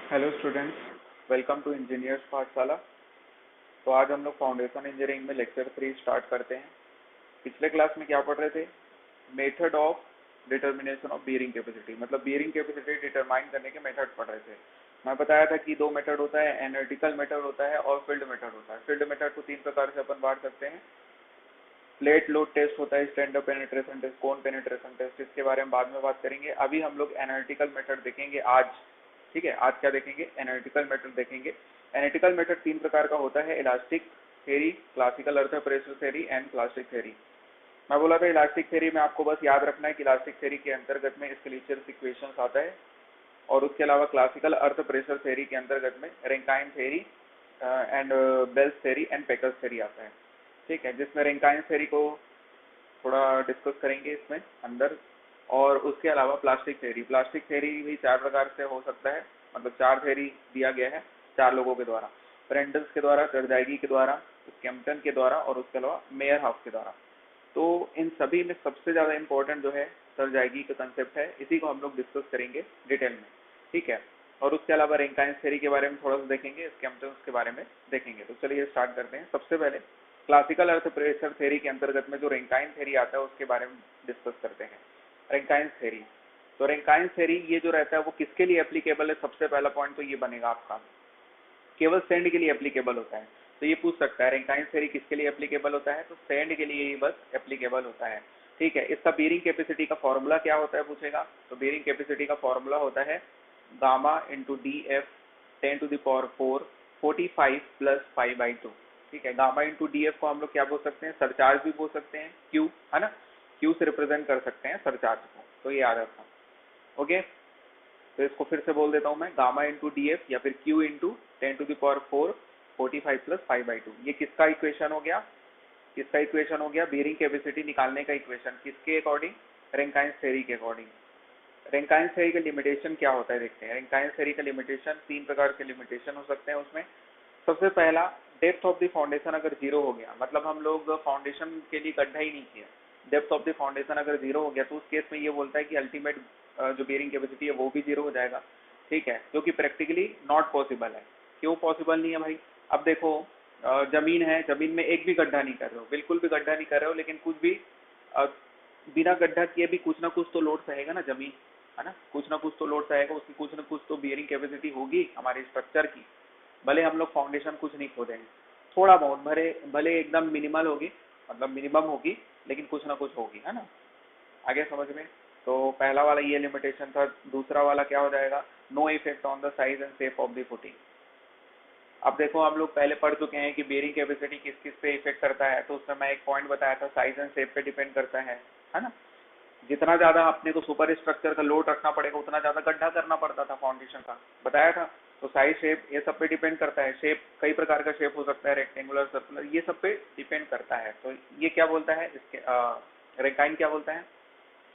Hello students, welcome to engineers Pathshala. तो आज हम लोग फाउंडेशन इंजीनियरिंग में लेक्चर 3 स्टार्ट करते हैं। पिछले क्लास में क्या पढ़ रहे थे? Method of determination of bearing capacity, मतलब बियरिंग कैपेसिटी डिटरमाइन करने के मेथड पढ़ रहे थे। मैं बताया था कि दो मेथड होता है, एनालिटिकल मेथड होता है और फील्ड मेथड होता है। फील्ड मेथड को तीन प्रकार से अपन बांट सकते हैं। प्लेट लोड टेस्ट होता है, स्टैंडर्ड पेनिट्रेशन टेस्ट, कोन पेनिट्रेशन टेस्ट, इसके बारे में बाद में बात करेंगे। अभी हम लोग एनालिटिकल मेथड देखेंगे आज। ठीक है, आज क्या देखेंगे? एनालिटिकल मेथड देखेंगे। एनालिटिकल मेथड तीन प्रकार का होता है: elastic theory, classical earth pressure theory and plastic theory. मैं बोला था इलास्टिक थ्योरी में आपको बस याद रखना है कि इलास्टिक थ्योरी के अंतर्गत में स्केलेचर इक्वेशंस आता है, और उसके अलावा क्लासिकल अर्थ प्रेशर थ्योरी के अंतर्गत में Rankine theory and Bell's theory and Pecker's theory आता है। ठीक है, जिसमें रैंकाइन थ्योरी को थोड़ा डिस्कस करेंगे इसमें अंदर, और उसके अलावा प्लास्टिक थ्योरी भी चार प्रकार से हो सकता है, मतलब चार थ्योरी दिया गया है चार लोगों के द्वारा: फ्रेंडल्स के द्वारा, टर्जाइगी के द्वारा, स्कैम्पटन के द्वारा और उसके अलावा मेयरहॉफ के द्वारा। तो इन सभी में सबसे ज्यादा इंपॉर्टेंट जो है टर्जाइगी का कंसेप्ट है, इसी को हम लोग डिस्कस करेंगे डिटेल में। ठीक है, और उसके अलावा रैंकाइन थ्योरी के बारे में थोड़ा सा देखेंगे, स्कैम्पटन के बारे में देखेंगे। तो चलिए स्टार्ट करते हैं। सबसे पहले क्लासिकल अर्थ प्रेशर थ्योरी के अंतर्गत में जो रैंकाइन थ्योरी आता है उसके बारे में डिस्कस करते हैं। रैंकाइन थ्योरी, तो रैंकाइन थ्योरी ये जो रहता है वो किसके लिए एप्लीकेबल है? सबसे पहला पॉइंट तो ये बनेगा आपका, केवल सैंड के लिए एप्लीकेबल होता है। तो ये पूछ सकता है रैंकाइन थ्योरी किसके लिए एप्लीकेबल होता है, तो सैंड के लिए ही बस एप्लीकेबल होता है। ठीक है, इसका बेयरिंग कैपेसिटी का फॉर्मूला क्या होता है पूछेगा, तो बेयरिंग कैपेसिटी का फॉर्मूला होता है gamma into D F 10⁴ 45 plus 5/2। ठीक है, गामा इंटू डी एफ को हम लोग क्या बोल सकते हैं? सरचार्ज भी बोल सकते हैं, क्यू है ना, क्यू से रिप्रेजेंट कर सकते हैं सरचार्ज को, तो ये याद रखना। ओके, तो इसको फिर से बोल देता हूं मैं, गामा इंटू डी एफ या फिर क्यू इंटू 10⁴ 45 प्लस 5/2। ये किसका इक्वेशन हो गया? किसका इक्वेशन हो गया? बेयरिंग कैपेसिटी निकालने का इक्वेशन। किसके अकॉर्डिंग? रैंकाइन थ्योरी के अकॉर्डिंग। रैंकाइन थ्योरी का लिमिटेशन क्या होता है देखते हैं। रैंकाइन थ्योरी का लिमिटेशन तीन प्रकार के लिमिटेशन हो सकते हैं उसमें। सबसे पहला, डेप्थ ऑफ द फाउंडेशन अगर जीरो हो गया, मतलब हम लोग फाउंडेशन के लिए गड्ढा ही नहीं किया, डेप्थ ऑफ द फाउंडेशन अगर जीरो हो गया, तो उस केस में ये बोलता है कि अल्टीमेट जो बेयरिंग कैपेसिटी है वो भी जीरो हो जाएगा। ठीक है, जो कि प्रैक्टिकली नॉट पॉसिबल है। क्यों पॉसिबल नहीं है भाई? अब देखो, जमीन है, जमीन में एक भी गड्ढा नहीं कर रहे हो, बिल्कुल भी गड्ढा नहीं कर रहे हो, लेकिन कुछ भी अ, बिना गड्ढा किए भी कुछ ना कुछ तो लोड सहेगा ना जमीन, है ना, कुछ ना कुछ तो लोड सहेगा, उसकी कुछ ना कुछ तो बियरिंग कैपेसिटी होगी हमारे स्ट्रक्चर की। भले हम लोग फाउंडेशन कुछ नहीं खोदेंगे, थोड़ा बहुत, भले भले एकदम मिनिमल होगी, मतलब मिनिमम होगी, लेकिन कुछ ना कुछ होगी, है ना। आगे समझ में? तो पहला वाला ये लिमिटेशन था। दूसरा वाला क्या हो जाएगा? No effect on the size and shape of the footing. अब देखो, हम लोग पहले पढ़ चुके हैं कि बेयरिंग कैपेसिटी किस किस पे इफेक्ट करता है, तो उसमें मैं एक पॉइंट बताया था, साइज एंड शेप पे डिपेंड करता है ना। जितना ज्यादा अपने को सुपर स्ट्रक्चर का लोड रखना पड़ेगा, उतना ज्यादा गड्ढा करना पड़ता था फाउंडेशन का, बताया था। तो साइज, शेप, ये सब पे डिपेंड करता है। शेप कई प्रकार का शेप हो सकता है, रेक्टेंगुलर, सर्कुलर, ये सब पे डिपेंड करता है। तो ये क्या बोलता है इसके, रैंकाइन क्या बोलता है?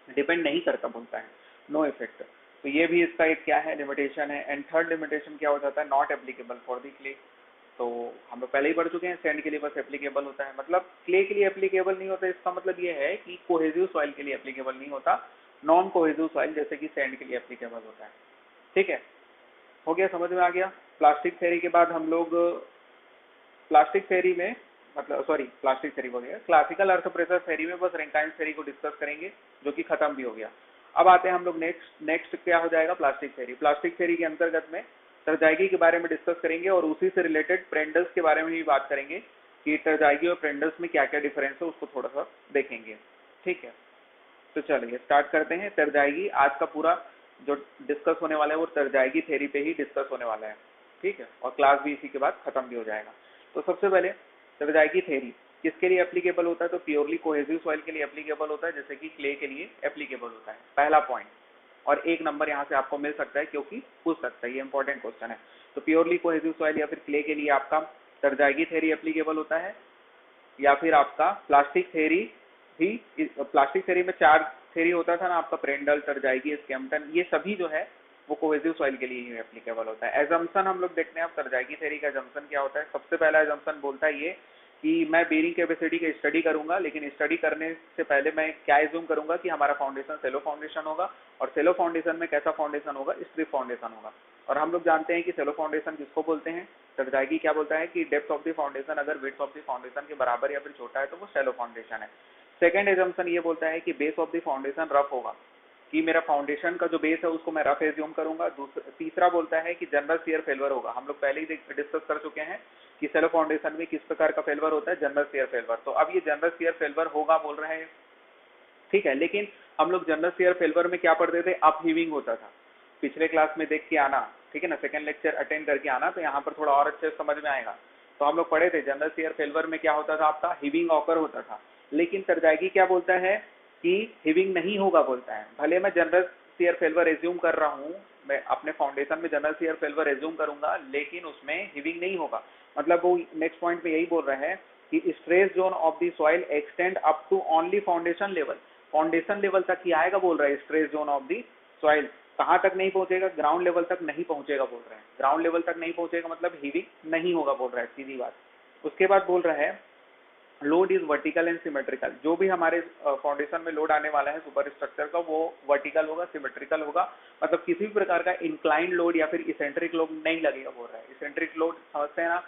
डिपेंड नहीं करता बोलता है, नो इफेक्ट। तो ये भी इसका एक क्या है, लिमिटेशन है। एंड थर्ड लिमिटेशन क्या हो जाता है? Not applicable for the clay. तो हम लोग पहले ही पढ़ चुके हैं, सैंड के लिए बस एप्लीकेबल होता है, मतलब क्ले के लिए एप्लीकेबल नहीं होता। इसका मतलब ये है कि कोहेसिव सॉइल के लिए एप्लीकेबल नहीं होता, नॉन कोहेसिव सॉइल जैसे कि सैंड के लिए एप्लीकेबल होता है। ठीक है, हो गया, समझ में आ गया। प्लास्टिक थ्योरी के बाद हम लोग प्लास्टिक थ्योरी में, मतलब सॉरी, प्लास्टिक थ्योरी हो गया, क्लासिकल अर्थ प्रेशर थ्योरी में बस रैंकाइन थ्योरी को डिस्कस करेंगे, जो कि खत्म भी हो गया। अब आते हैं हम लोग नेक्स्ट नेक्स्ट क्या हो जाएगा? Plastic theory. प्लास्टिक थ्योरी के अंतर्गत में टर्जाइगी के बारे में डिस्कस करेंगे, और उसी से रिलेटेड प्रेंडल्स के बारे में भी बात करेंगे कि टर्जाइगी और प्रेंडल्स में क्या क्या डिफरेंस है, उसको थोड़ा सा देखेंगे। ठीक है, तो चलिए स्टार्ट करते हैं। टर्जाइगी, आज का पूरा जो डिस्कस होने वाला है वो टर्जाइगी थ्योरी पे ही डिस्कस होने वाला है। ठीक है, और क्लास भी इसी के बाद खत्म भी हो जाएगा। तो सबसे पहले टर्जाइगी थ्योरी किसके लिए एप्लीकेबल होता है? तो प्योरली कोहेसिव सॉइल के लिए एप्लीकेबल होता है, जैसे कि क्ले के लिए एप्लीकेबल होता है। पहला पॉइंट, और एक नंबर यहाँ से आपको मिल सकता है क्योंकि पूछ सकता है, ये इंपॉर्टेंट क्वेश्चन है। तो प्योरली कोहेसिव सॉइल या फिर क्ले के लिए आपका टर्जाइगी थ्योरी एप्लीकेबल होता है, या फिर आपका प्लास्टिक थ्योरी भी। प्लास्टिक थ्योरी में चार थ्योरी होता था ना आपका, प्रेंडल, टर्जाइगी, स्कैम्पटन, ये सभी जो है वो कोहेसिव सॉइल के लिए ही एप्लीकेबल होता है। एजम्पशन हम लोग देखते हैं, अब टर्जाइगी थ्योरी का एजम्पशन क्या होता है? सबसे पहला एजम्पशन बोलता है ये कि मैं बेयरिंग कैपेसिटी की स्टडी करूंगा, लेकिन स्टडी करने से पहले मैं क्या एज्यूम करूंगा कि हमारा फाउंडेशन सेलो फाउंडेशन होगा, और सेलो फाउंडेशन में कैसा फाउंडेशन होगा? स्ट्रिप फाउंडेशन होगा। और हम लोग जानते हैं कि सेलो फाउंडेशन किसको बोलते हैं। टरजागी क्या बोलता है कि डेप्थ ऑफ द फाउंडेशन अगर विड्थ ऑफ द फाउंडेशन के बराबर या फिर छोटा है तो वो शैलो फाउंडेशन है। सेकंड एजम्पशन ये बोलता है कि base of the foundation rough होगा, कि मेरा फाउंडेशन का जो बेस है उसको मैं रफ एज्यूम करूंगा। तीसरा बोलता है कि जनरल शियर फेल्वर होगा। हम लोग पहले ही डिस्कस कर चुके हैं कि सेलो फाउंडेशन में किस प्रकार का फेल्वर होता है, जनरल शियर फेल्वर। तो अब ये जनरल शियर फेल्वर होगा बोल रहे हैं, ठीक है। लेकिन हम लोग जनरल शियर फेल्वर में क्या पढ़ते थे, अप हीविंग होता था। पिछले क्लास में देख के आना, ठीक है ना, सेकंड लेक्चर अटेंड करके आना, तो यहाँ पर थोड़ा और अच्छे से समझ में आएगा। तो हम लोग पढ़े थे जनरल शियर फेल्वर में क्या होता था, आपका हीविंग ऑकर होता था। लेकिन तरजागी क्या बोलता है कि हीविंग नहीं होगा बोलता है। भले मैं जनरल शियर फेल्वर एज्यूम कर रहा हूँ, मैं अपने फाउंडेशन में जनरल शियर फेल्वर एज्यूम करूंगा, लेकिन उसमें हीविंग नहीं होगा। मतलब वो नेक्स्ट पॉइंट में यही बोल रहे हैं कि stress zone of the soil extend up to only foundation level. Foundation level तक ही आएगा बोल रहा है stress zone of the soil. कहाँ तक नहीं पहुंचेगा, ग्राउंड लेवल तक नहीं पहुंचेगा बोल रहे हैं। ग्राउंड लेवल तक नहीं पहुंचेगा मतलब हीविंग नहीं होगा बोल रहा है, सीधी बात। उसके बाद बोल रहा है load is vertical and symmetrical. जो भी हमारे फाउंडेशन में लोड आने वाला है सुपर स्ट्रक्चर का, वो वर्टिकल होगा, सिमेट्रिकल होगा। मतलब किसी भी प्रकार का इंक्लाइन लोड या फिर इसेंट्रिक लोड नहीं लगेगा बोल रहा है। इसेंट्रिक लोड समझते हैं ना,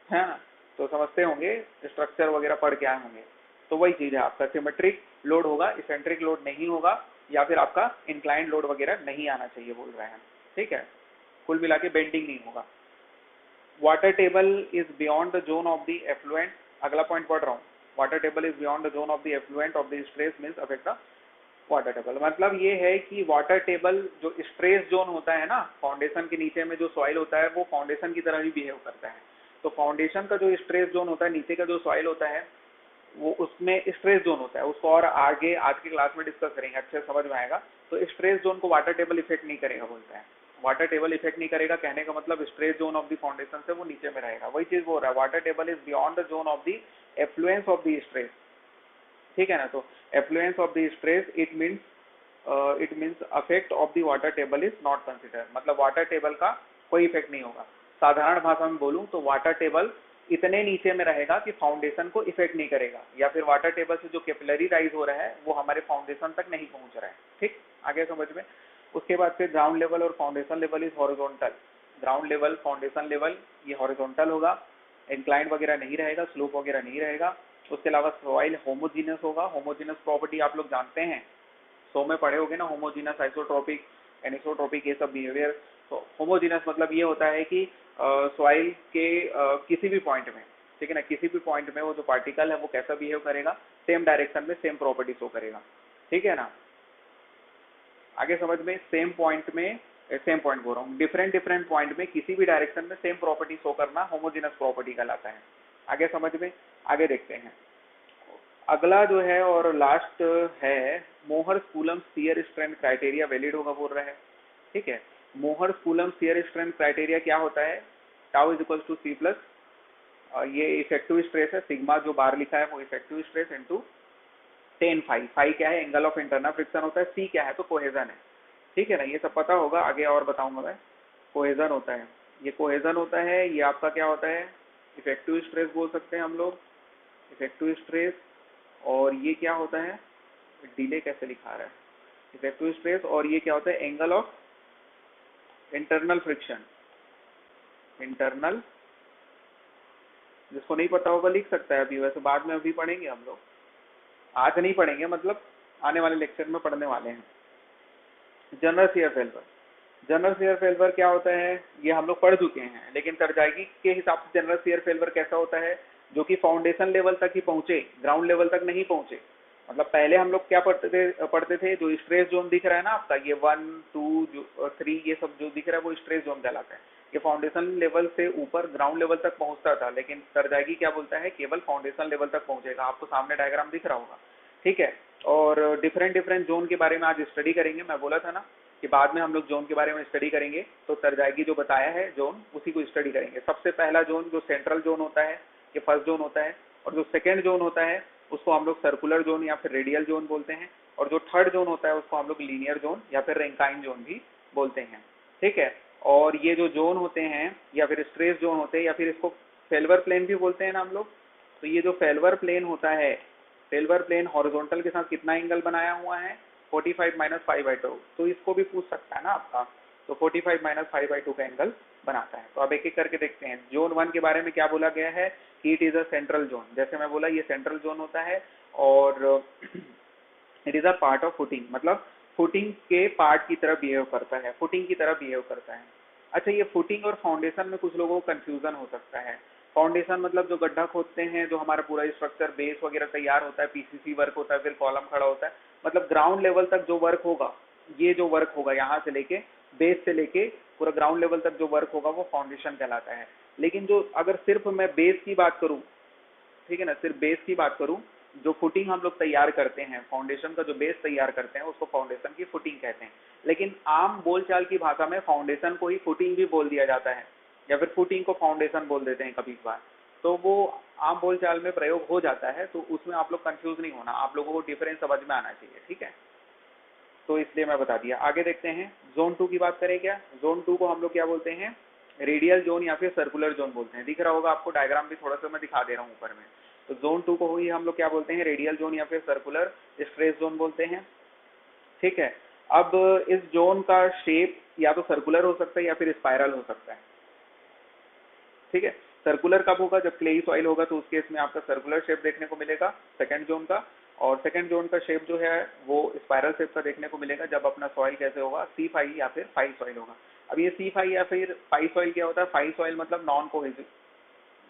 है ना, तो समझते होंगे, स्ट्रक्चर वगैरह पढ़ के आए होंगे। तो वही चीज है, आपका सिमेट्रिक लोड होगा, इसेंट्रिक लोड नहीं होगा, या फिर आपका इंक्लाइन लोड वगैरह नहीं आना चाहिए बोल रहे हैं, ठीक है। कुल मिला के बेंडिंग नहीं होगा। Water table is beyond the zone of the effluent. अगला पॉइंट पढ़ रहा हूँ, water table is beyond the zone of the effluent of the stress means affect the water table. मतलब ये है कि वाटर टेबल जो स्ट्रेस जोन होता है ना, फाउंडेशन के नीचे में जो सॉइल होता है वो फाउंडेशन की तरह ही बिहेव करता है। तो फाउंडेशन का जो स्ट्रेस जोन होता है, नीचे का जो सॉइल होता है, वो उसमें स्ट्रेस जोन होता है। उसको और आगे आज की क्लास में डिस्कस करेंगे, अच्छे समझ में आएगा। तो स्ट्रेस जोन को वाटर टेबल इफेक्ट नहीं करेगा बोलते हैं। वाटर टेबल इफेक्ट नहीं करेगा कहने का मतलब stress zone of the foundation से वो नीचे में रहेगा। वही चीज बोल रहा है, water table is beyond the zone of the affluence of the stress, ठीक है ना। तो affluence of the stress it means affect of the water table is not consider. मतलब वाटर टेबल का कोई इफेक्ट नहीं होगा। साधारण भाषा में बोलूं तो वाटर टेबल इतने नीचे में रहेगा कि फाउंडेशन को इफेक्ट नहीं करेगा, या फिर वाटर टेबल से जो कैपिलरी राइज हो रहा है वो हमारे फाउंडेशन तक नहीं पहुंच रहा है, ठीक, आगे समझ में। उसके बाद फिर ग्राउंड लेवल और foundation level is horizontal. Ground level, foundation level ये हॉरिजॉन्टल होगा, इंक्लाइन वगैरह नहीं रहेगा, स्लोप वगैरह नहीं रहेगा। उसके अलावा सॉइल होमोजीनियस होगा। होमोजीनियस प्रॉपर्टी आप लोग जानते हैं, सो में पढ़े होगे ना, होमोजीनियस, आइसोट्रोपिक, एनिसोट्रोपिक, ये सब बिहेवियर। तो होमोजीनियस मतलब ये होता है कि सॉइल के किसी भी पॉइंट में, ठीक है ना, किसी भी पॉइंट में वो जो पार्टिकल है वो कैसा बिहेव करेगा, सेम डायरेक्शन में सेम प्रॉपर्टी शो करेगा, ठीक है ना। आगे समझ में, सेम पॉइंट में, सेम पॉइंट बोल रहा हूँ, डिफरेंट डिफरेंट पॉइंट में किसी भी डायरेक्शन में सेम प्रॉपर्टी शो करना होमोजीनियस प्रॉपर्टी कहलाता है। आगे समझ में, आगे देखते हैं। अगला जो है और लास्ट है, मोहर coulomb shear strength criteria valid होगा बोल रहे हैं, ठीक है। मोहर कूलम शियर स्ट्रेंथ क्राइटेरिया क्या होता है, tau is equal to C plus, ये इफेक्टिव स्ट्रेस है, सिग्मा जो बार लिखा है वो effective stress into 10 phi. Phi क्या है, एंगल ऑफ इंटरनल फ्रिक्शन होता है। सी क्या है, तो कोहेजन है, ठीक है ना। ये सब पता होगा, आगे और बताऊंगा मैं। कोहेजन होता है, ये कोहेजन होता है, ये आपका क्या होता है, इफेक्टिव स्ट्रेस बोल सकते हैं हम लोग, इफेक्टिव स्ट्रेस। और ये क्या होता है, डिले कैसे लिखा रहा है, इफेक्टिव स्ट्रेस। और ये क्या होता है, angle of internal friction. Internal, जिसको नहीं पता होगा लिख सकता है अभी, वैसे बाद में अभी पढ़ेंगे हम लोग, आज नहीं पढ़ेंगे, मतलब आने वाले लेक्चर में पढ़ने वाले हैं। जनरल शियर फेल्वर, जनरल शियर फेल्वर क्या होता है ये हम लोग पढ़ चुके हैं, लेकिन तरजागी के हिसाब से जनरल शियर फेल्वर कैसा होता है, जो कि फाउंडेशन लेवल तक ही पहुंचे, ग्राउंड लेवल तक नहीं पहुंचे। मतलब पहले हम लोग क्या पढ़ते थे, जो स्ट्रेस जोन दिख रहा है ना आपका, ये 1, 2, 3 ये सब जो दिख रहा है वो स्ट्रेस जोन कहलाता है। ये फाउंडेशन लेवल से ऊपर ग्राउंड लेवल तक पहुंचता था, लेकिन तरजागी क्या बोलता है, केवल फाउंडेशन लेवल तक पहुंचेगा। आपको सामने डायग्राम दिख रहा होगा, ठीक है। और डिफरेंट डिफरेंट जोन के बारे में आज स्टडी करेंगे। मैं बोला था ना कि बाद में हम लोग जोन के बारे में स्टडी करेंगे, तो तरजागी जो बताया है जोन, उसी को स्टडी करेंगे। सबसे पहला जोन जो सेंट्रल जोन होता है, ये फर्स्ट जोन होता है। और जो सेकेंड जोन होता है उसको हम लोग सर्कुलर जोन या फिर रेडियल जोन बोलते हैं। और जो थर्ड जोन होता है उसको हम लोग लीनियर जोन या फिर रेंकाइन जोन भी बोलते हैं, ठीक है। और ये जो जोन होते हैं या फिर स्ट्रेस जोन होते हैं, या फिर इसको फेल्वर प्लेन भी बोलते हैं ना हम लोग। तो ये जो फेल्वर प्लेन होता है, फेल्वर प्लेन हॉरिजॉन्टल के साथ कितना एंगल बनाया हुआ है, 45 - 5/2। तो इसको भी पूछ सकता है ना आपका, तो 45 माइनस 5/2 का एंगल बनाता है। तो अब एक एक करके देखते हैं। जोन 1 के बारे में क्या बोला गया है कि it is a central zone. जैसे मैं बोला ये सेंट्रल जोन होता है और it is a part of footing, मतलब फुटिंग के पार्ट की तरह बिहेव करता है, फुटिंग की तरह बिहेव करता है। अच्छा, ये फुटिंग और फाउंडेशन में कुछ लोगों को कंफ्यूजन हो सकता है। फाउंडेशन मतलब जो गड्ढा खोदते हैं, जो हमारा पूरा स्ट्रक्चर बेस वगैरह तैयार होता है, पीसीसी वर्क होता है, फिर कॉलम खड़ा होता है, मतलब ग्राउंड लेवल तक जो वर्क होगा, ये जो वर्क होगा यहाँ से लेके बेस से लेके पूरा ग्राउंड लेवल तक जो वर्क होगा वो फाउंडेशन कहलाता है। लेकिन जो अगर सिर्फ मैं बेस की बात करूँ, ठीक है ना, सिर्फ बेस की बात करूं, जो फुटिंग हम लोग तैयार करते हैं, फाउंडेशन का जो बेस तैयार करते हैं उसको फाउंडेशन की फुटिंग कहते हैं। लेकिन आम बोलचाल की भाषा में फाउंडेशन को ही फुटिंग भी बोल दिया जाता है, या फिर फुटिंग को फाउंडेशन बोल देते हैं कभी कभार। तो वो आम बोलचाल में प्रयोग हो जाता है, तो उसमें आप लोग कंफ्यूज नहीं होना, आप लोगों को डिफरेंस समझ में आना चाहिए, ठीक है। तो इसलिए मैं बता दिया। आगे देखते हैं, जोन 2 की बात करें क्या। जोन 2 को हम लोग क्या बोलते हैं, रेडियल जोन या फिर सर्कुलर जोन बोलते हैं। दिख रहा होगा आपको, डायग्राम भी थोड़ा सा मैं दिखा दे रहा हूँ ऊपर में। तो जोन 2 को ही हम लोग क्या बोलते हैं, रेडियल जोन या फिर सर्कुलर स्ट्रेस जोन बोलते हैं, ठीक है। अब इस जोन का शेप या तो सर्कुलर हो सकता है या फिर स्पाइरल हो सकता है, ठीक है। सर्कुलर कब होगा, जब क्लेई सॉइल होगा, तो उस केस में आपका सर्कुलर शेप देखने को मिलेगा सेकंड जोन का। और सेकंड जोन का शेप जो है वो स्पाइरल शेप का देखने को मिलेगा जब अपना सॉइल कैसे होगा, C5 या फिर फाइव सॉइल होगा। अब ये C5 या फिर फाइव सॉइल क्या होता है, फाइव सॉइल मतलब नॉन कोहेसिव,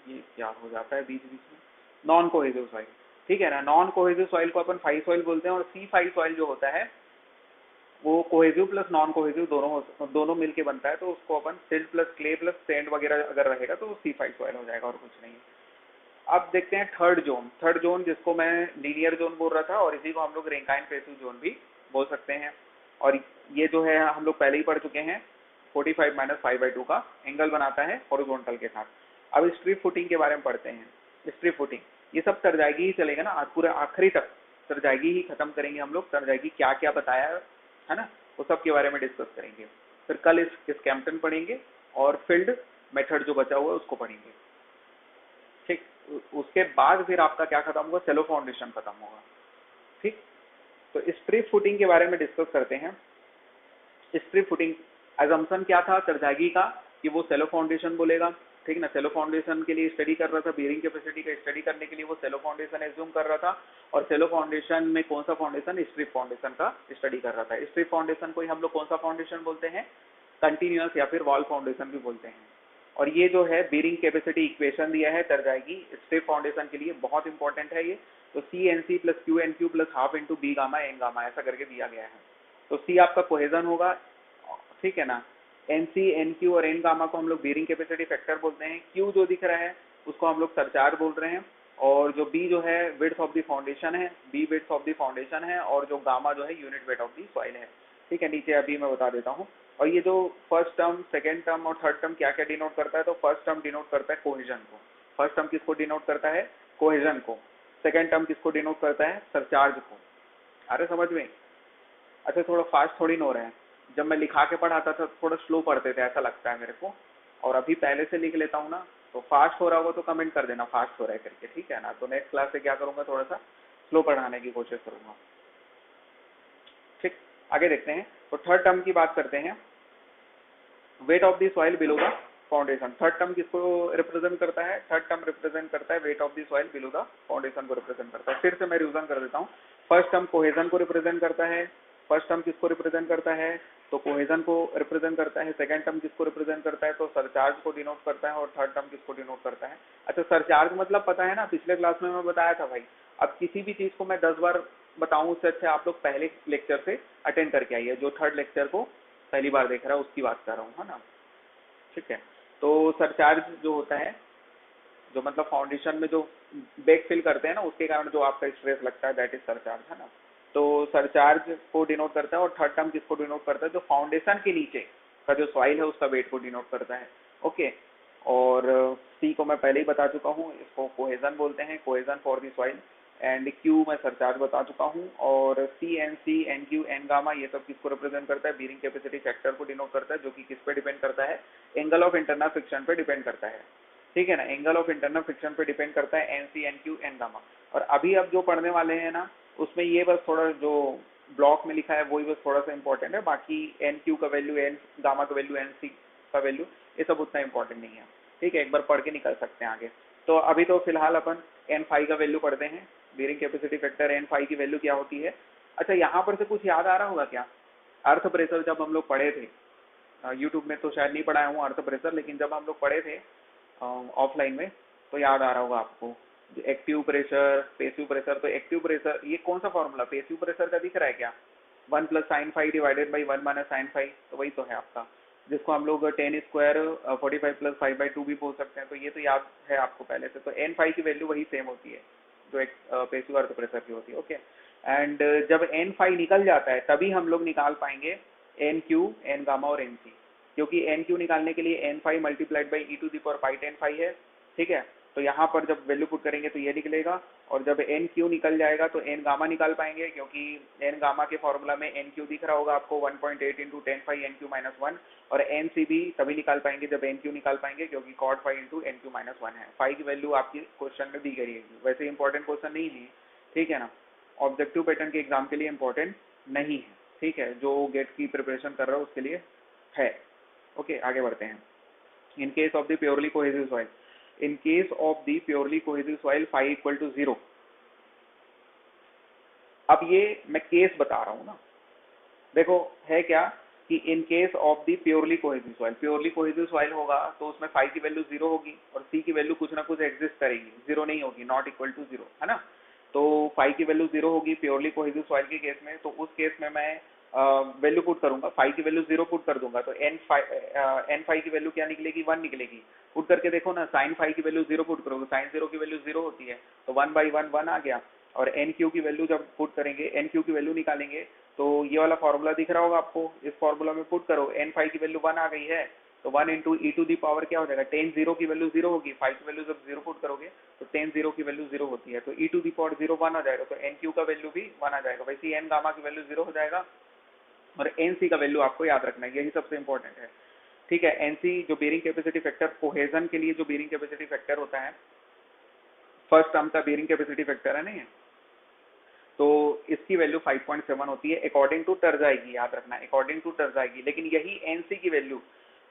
ये क्या हो जाता है बीच बीच में, नॉन कोहेसिव सॉइल, ठीक है ना। नॉन कोहेसिव सॉइल को अपन फाइव सॉइल बोलते हैं, और C5 सॉइल जो होता है वो कोहेसिव प्लस नॉन कोहेसिव दोनों मिलके बनता है, तो उसको अपन silt plus clay plus sand वगैरह अगर रहेगा तो C5 सॉइल हो जाएगा, और कुछ नहीं। अब देखते हैं थर्ड जोन। थर्ड जोन जिसको मैं लीनियर जोन बोल रहा था, और इसी को हम लोग रेंकाइन पेसिव जोन भी बोल सकते हैं। और ये जो है हम लोग पहले ही पढ़ चुके हैं, 45 माइनस 5/2 का एंगल बनाता है हॉरिजॉन्टल के साथ। अब स्ट्रिप फुटिंग के बारे में पढ़ते हैं। स्ट्रिप फुटिंग ये सब तरजाइगी ही चलेगा ना, आज पूरे आखिरी तक तरजाइगी ही खत्म करेंगे हम लोग। तरजाइगी क्या क्या बताया है ना, वो सब के बारे में डिस्कस करेंगे। फिर कल इस कैंप्टन पढ़ेंगे, और फील्ड मेथड जो बचा हुआ है उसको पढ़ेंगे, ठीक। उसके बाद फिर आपका क्या खत्म होगा, सेलो फाउंडेशन खत्म होगा, ठीक। तो स्ट्रिप फुटिंग के बारे में डिस्कस करते हैं। स्ट्रिप फुटिंग अजम्पशन क्या था तरजागी का, कि वो सेलो फाउंडेशन बोलेगा, ठीक ना। सेलो फाउंडेशन के लिए स्टडी कर रहा था, बेयरिंग कैपेसिटी का स्टडी करने के लिए वो सेलो फाउंडेशन एज्यूम कर रहा था। और सेलो फाउंडेशन में कौन सा फाउंडेशन, स्ट्रिप फाउंडेशन का स्टडी कर रहा था। स्ट्रिप फाउंडेशन को ही हम लोग कौन सा फाउंडेशन बोलते हैं, कंटिन्यूअस या फिर वॉल फाउंडेशन भी बोलते हैं। और ये जो है बेरिंग कैपेसिटी इक्वेशन दिया है तरजाएगी स्ट्रिप फाउंडेशन के लिए, बहुत इंपॉर्टेंट है ये। तो CNC plus QNQ plus half into B gamma N gamma ऐसा करके दिया गया है। तो C आपका कोहेजन होगा, ठीक है ना। NC NQ और एन गामा को हम लोग बेरिंग कैपेसिटी फैक्टर बोलते हैं। Q जो दिख रहा है उसको हम लोग सरचार्ज बोल रहे हैं, और जो B जो है विड्थ ऑफ द फाउंडेशन है, B width of the foundation है, और जो गामा जो है unit weight of the soil है, ठीक है। नीचे अभी मैं बता देता हूँ। और ये जो फर्स्ट टर्म, सेकेंड टर्म और थर्ड टर्म क्या क्या डिनोट करता है, तो फर्स्ट टर्म डिनोट करता है कोहेजन को। फर्स्ट टर्म किसको डिनोट करता है, कोहेजन को। सेकेंड टर्म किसको डिनोट करता है, सरचार्ज को। अरे समझ में, अच्छा थोड़ा फास्ट थोड़ी ना हो रहे हैं। जब मैं लिखा के पढ़ाता था थोड़ा स्लो पढ़ते थे ऐसा लगता है मेरे को, और अभी पहले से लिख लेता हूँ ना, तो फास्ट हो रहा होगा तो कमेंट कर देना फास्ट हो रहा है करके, ठीक है ना। तो नेक्स्ट क्लास से क्या करूंगा, थोड़ा सा स्लो पढ़ाने की कोशिश करूंगा, ठीक। आगे देखते हैं। तो थर्ड टर्म की बात करते हैं, weight of the soil below the foundation. Third term किसको रिप्रेजेंट करता है, थर्ड टर्म रिप्रेजेंट करता है weight of the soil below the foundation को रिप्रेजेंट करता है। फिर से मैं रिवीजन कर देता हूँ। फर्स्ट टर्म कोहेजन को रिप्रेजेंट करता है, फर्स्ट टर्म किसको रिप्रेजेंट करता है, तो कोहेजन को रिप्रेजेंट करता है। सेकंड टर्म किसको रिप्रेजेंट करता है, तो सरचार्ज को डिनोट करता है। और थर्ड टर्म किसको डिनोट करता है, अच्छा सरचार्ज मतलब पता है ना, पिछले क्लास में मैं बताया था भाई। अब किसी भी चीज को मैं 10 बार बताऊं उससे अच्छा आप लोग पहले लेक्चर से अटेंड करके आइए। जो थर्ड लेक्चर को पहली बार देख रहा है उसकी बात कर रहा हूँ, है ना, ठीक है। तो सरचार्ज जो होता है, जो मतलब फाउंडेशन में जो बैक फिल करते हैं ना, उसके कारण जो आपका स्ट्रेस लगता है, दैट इज सरचार्ज, है ना। तो सरचार्ज को डिनोट करता है। और थर्ड टर्म किसको डिनोट करता है, जो फाउंडेशन के नीचे का जो सॉइल है उसका वेट को डिनोट करता है, ओके। और सी को मैं पहले ही बता चुका हूँ, इसको कोहेजन बोलते हैं, cohesion for the soil. And Q मैं सरचार्ज बता चुका हूँ। और CNC NQ एन गामा ये सब किसको रिप्रेजेंट करता है, बीरिंग कैपेसिटी फैक्टर को डिनोट करता है, जो कि किस पे डिपेंड करता है, एंगल ऑफ इंटरनल फ्रिक्शन पे डिपेंड करता है, ठीक है ना। एंगल ऑफ इंटरनल फ्रिक्शन पे डिपेंड करता है NC NQ एन गामा। और अभी अब जो पढ़ने वाले हैं ना, उसमें ये बस थोड़ा जो ब्लॉक में लिखा है वही बस थोड़ा सा इंपॉर्टेंट है, बाकी एन क्यू का वैल्यू, एन गामा का वैल्यू, एन सी का वैल्यू, ये सब उतना इंपॉर्टेंट नहीं है। ठीक है, एक बार पढ़ के निकल सकते हैं आगे। तो अभी तो फिलहाल अपन एन फाइव का वैल्यू पढ़ते हैं। Bearing capacity factor N five की वैल्यू क्या होती है। अच्छा, यहाँ पर से कुछ याद आ रहा होगा क्या? अर्थ प्रेशर जब हम लोग पढ़े थे, यूट्यूब में तो शायद नहीं पढ़ाया हूँ अर्थ प्रेशर, लेकिन जब हम लोग पढ़े थे ऑफलाइन में तो याद आ रहा होगा आपको। एक्टिव प्रेशर, पेसिव प्रेशर, तो एक्टिव प्रेशर ये कौन सा फॉर्मूला पेसिव प्रेशर का दिख रहा है क्या? 1 + sin⁵ डिवाइडेड बाई 1 - sin⁵, तो वही तो है आपका, जिसको हम लोग 10² 45 + 5/2 भी बोल सकते हैं। तो ये तो याद है आपको पहले से। तो n⁵ की वैल्यू वही सेम होती है जो एक पेसिव अर्थ प्रेशर की होती है। ओके, एंड जब n⁵ निकल जाता है तभी हम लोग निकाल पाएंगे NQ, n गामा और NC, क्योंकि NQ निकालने के लिए n⁵ मल्टीप्लाइड बाई e⁵ है। ठीक है, तो यहाँ पर जब वैल्यू पुट करेंगे तो ये निकलेगा, और जब NQ निकल जाएगा तो n गामा निकाल पाएंगे, क्योंकि n गामा के फॉर्मूला में NQ दिख रहा होगा आपको 1.8 × 10⁵ NQ-1, और NC भी तभी निकाल पाएंगे जब NQ निकाल पाएंगे, क्योंकि cot ⁵ × NQ-1 है। फाई की वैल्यू आपकी क्वेश्चन में दी गई है, वैसे इंपॉर्टेंट क्वेश्चन नहीं है। ठीक है ना, ऑब्जेक्टिव पैटर्न के एग्जाम के लिए इंपॉर्टेंट नहीं है। ठीक है, जो गेट की प्रिपरेशन कर रहा है उसके लिए है। ओके, आगे बढ़ते हैं। In case of the purely cohesive soil, in case of the purely cohesive soil phi = 0। अब ये मैं केस बता रहा हूं ना, देखो है क्या कि इन case of the purely cohesive soil होगा तो उसमें फाई की वैल्यू 0 होगी और सी की वैल्यू कुछ ना कुछ एग्जिस्ट करेगी, 0 नहीं होगी, नॉट इक्वल टू 0, है ना। तो फाई की वैल्यू 0 होगी प्योरली कोहेसिव सॉइल के केस में। तो उस केस में मैं वैल्यू पुट करूंगा, फाई की वैल्यू 0 पुट कर दूंगा, तो n⁵ की वैल्यू क्या निकलेगी? 1 निकलेगी। पुट करके देखो ना, sin⁵ की वैल्यू 0 पुट करोगे, sin 0 की वैल्यू 0 होती है, तो 1/1 1 आ गया। और NQ की वैल्यू जब पुट करेंगे, NQ की वैल्यू निकालेंगे, तो ये वाला फॉर्मूला दिख रहा होगा आपको, इस फॉर्मूला में पुट करो, n⁵ की वैल्यू 1 आ गई है, तो 1 × e⁻, क्या हो जाएगा? 10⁻, की वैल्यू 0 होगी, 5 की वैल्यू जब 0 पुट करोगे तो 10⁻ की वैल्यू 0 होती है, तो e⁻0 1 हो जाएगा, तो NQ का वैल्यू भी 1 आ जाएगा। वैसे n गामा की वैल्यू 0 हो जाएगा, और NC का वैल्यू आपको याद रखना है, यही सबसे इंपॉर्टेंट है। ठीक है, NC जो बेरिंग कैपेसिटी फैक्टर, कोहेजन के लिए जो बेरिंग कैपेसिटी फैक्टर होता है, फर्स्ट टर्म का बेरिंग कैपेसिटी फैक्टर है नहीं, तो इसकी वैल्यू 5.7 होती है अकॉर्डिंग टू टर्जाई, याद रखना अकॉर्डिंग टू टर्जाई। लेकिन यही एनसी की वैल्यू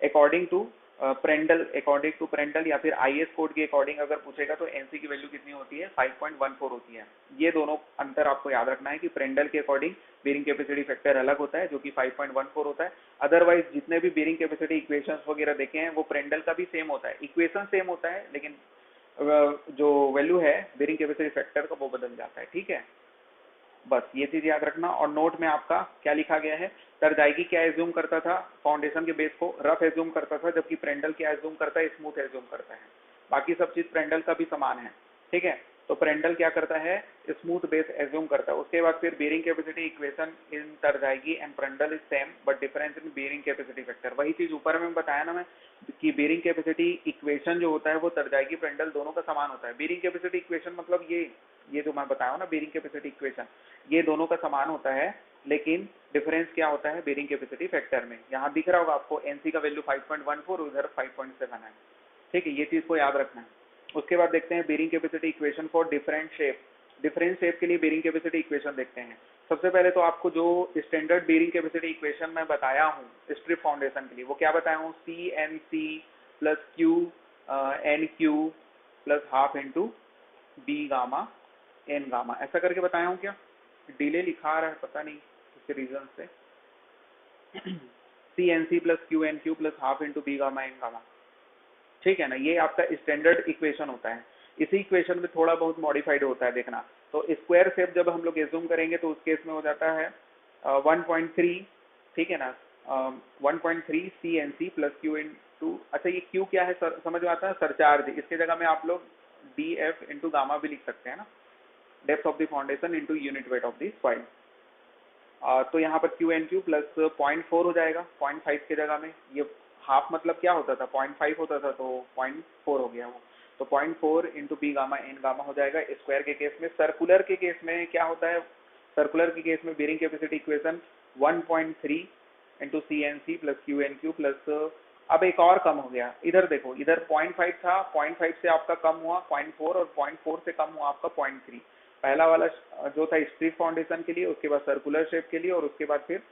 अकॉर्डिंग टू प्रेंडल या फिर आईएस कोड के अकॉर्डिंग अगर पूछेगा तो एनसी की वैल्यू कितनी होती है? 5.14 होती है। ये दोनों अंतर आपको याद रखना है कि प्रेंडल के अकॉर्डिंग बेरिंग कैपेसिटी फैक्टर अलग होता है जो कि 5.14 होता है। अदरवाइज जितने भी बेरिंग कैपेसिटी इक्वेशंस वगैरह देखे हैं वो प्रेंडल का भी सेम होता है, इक्वेशन सेम होता है, लेकिन जो वैल्यू है बेरिंग कैपेसिटी फैक्टर का वो बदल जाता है। ठीक है, बस ये चीज याद रखना। और नोट में आपका क्या लिखा गया है, टरजाइगी क्या एज्यूम करता था? फाउंडेशन के बेस को रफ एज्यूम करता था, जबकि प्रेंडल क्या एज्यूम करता है? स्मूथ एज्यूम करता है। बाकी सब चीज प्रेंडल का भी समान है। ठीक है, तो प्रेंडल क्या करता है? स्मूथ बेस एज्यूम करता है। उसके बाद फिर bearing capacity equation in Terzaghi and Prandtl is same but difference in bearing capacity factor. वही चीज ऊपर में बताया ना मैं कि बेरिंग कैपेसिटी इक्वेशन जो होता है वो टरजाइगी प्रेंडल दोनों का समान होता है। बेरिंग कैपेसिटी इक्वेशन मतलब ये जो मैं बताया ना बेरिंग कैपेसिटी इक्वेशन, ये दोनों का समान होता है, लेकिन डिफरेंस क्या होता है बेरिंग कैपेसिटी फैक्टर में। यहाँ दिख रहा होगा आपको एनसी का वैल्यू 5.14, उधर 5.7 है। ठीक है, ये चीज को याद रखना है। उसके बाद देखते हैं bearing capacity equation for different shape. Different shape के लिए बेरिंग कैपेसिटी इक्वेशन देखते हैं। सबसे पहले तो आपको जो स्टैंडर्ड बेरिंग कैपेसिटी इक्वेशन मैं बताया हूँ स्ट्रिप फाउंडेशन के लिए, वो क्या बताया हूँ? CNC plus Q NQ plus half into B gamma N gamma, ऐसा करके बताया हूँ क्या? डिले लिखा रहा है पता नहीं किस रीजन से। CNC plus QNQ plus half into B gamma N gamma. ठीक है ना, ये आपका स्टैंडर्ड इक्वेशन होता है। इसी इक्वेशन में थोड़ा बहुत मॉडिफाइड होता है, देखना। तो स्क्वायर शेप जब हम लोग एज्यूम करेंगे तो उस केस में हो जाता है 1.3, ठीक है ना, 1.3 CNC प्लस Q इंटू, अच्छा ये Q क्या है सर, समझ में आता है? सरचार्ज। इसके जगह में आप लोग DF इंटू गामा भी लिख सकते हैं ना, depth of the foundation into unit weight of the soil. तो यहाँ पर QNQ प्लस 0.4 हो जाएगा 0.5 की जगह में। ये हाफ मतलब क्या होता था? 0.5 होता था, तो 0.4 हो गया वो। तो 0.4 into B gamma N gamma हो जाएगा स्क्वायर के केस में। सर्कुलर के केस में क्या होता है? सर्कुलर के केस में bearing capacity equation 1.3 into CNC plus QNQ plus, अब एक और कम हो गया, इधर देखो, इधर 0.5 था, 0.5 से आपका कम हुआ 0.4 और 0.4 से कम हुआ आपका 0.3। पहला वाला जो था स्ट्रीट फाउंडेशन के लिए, उसके बाद सर्कुलर शेप के लिए, और उसके बाद फिर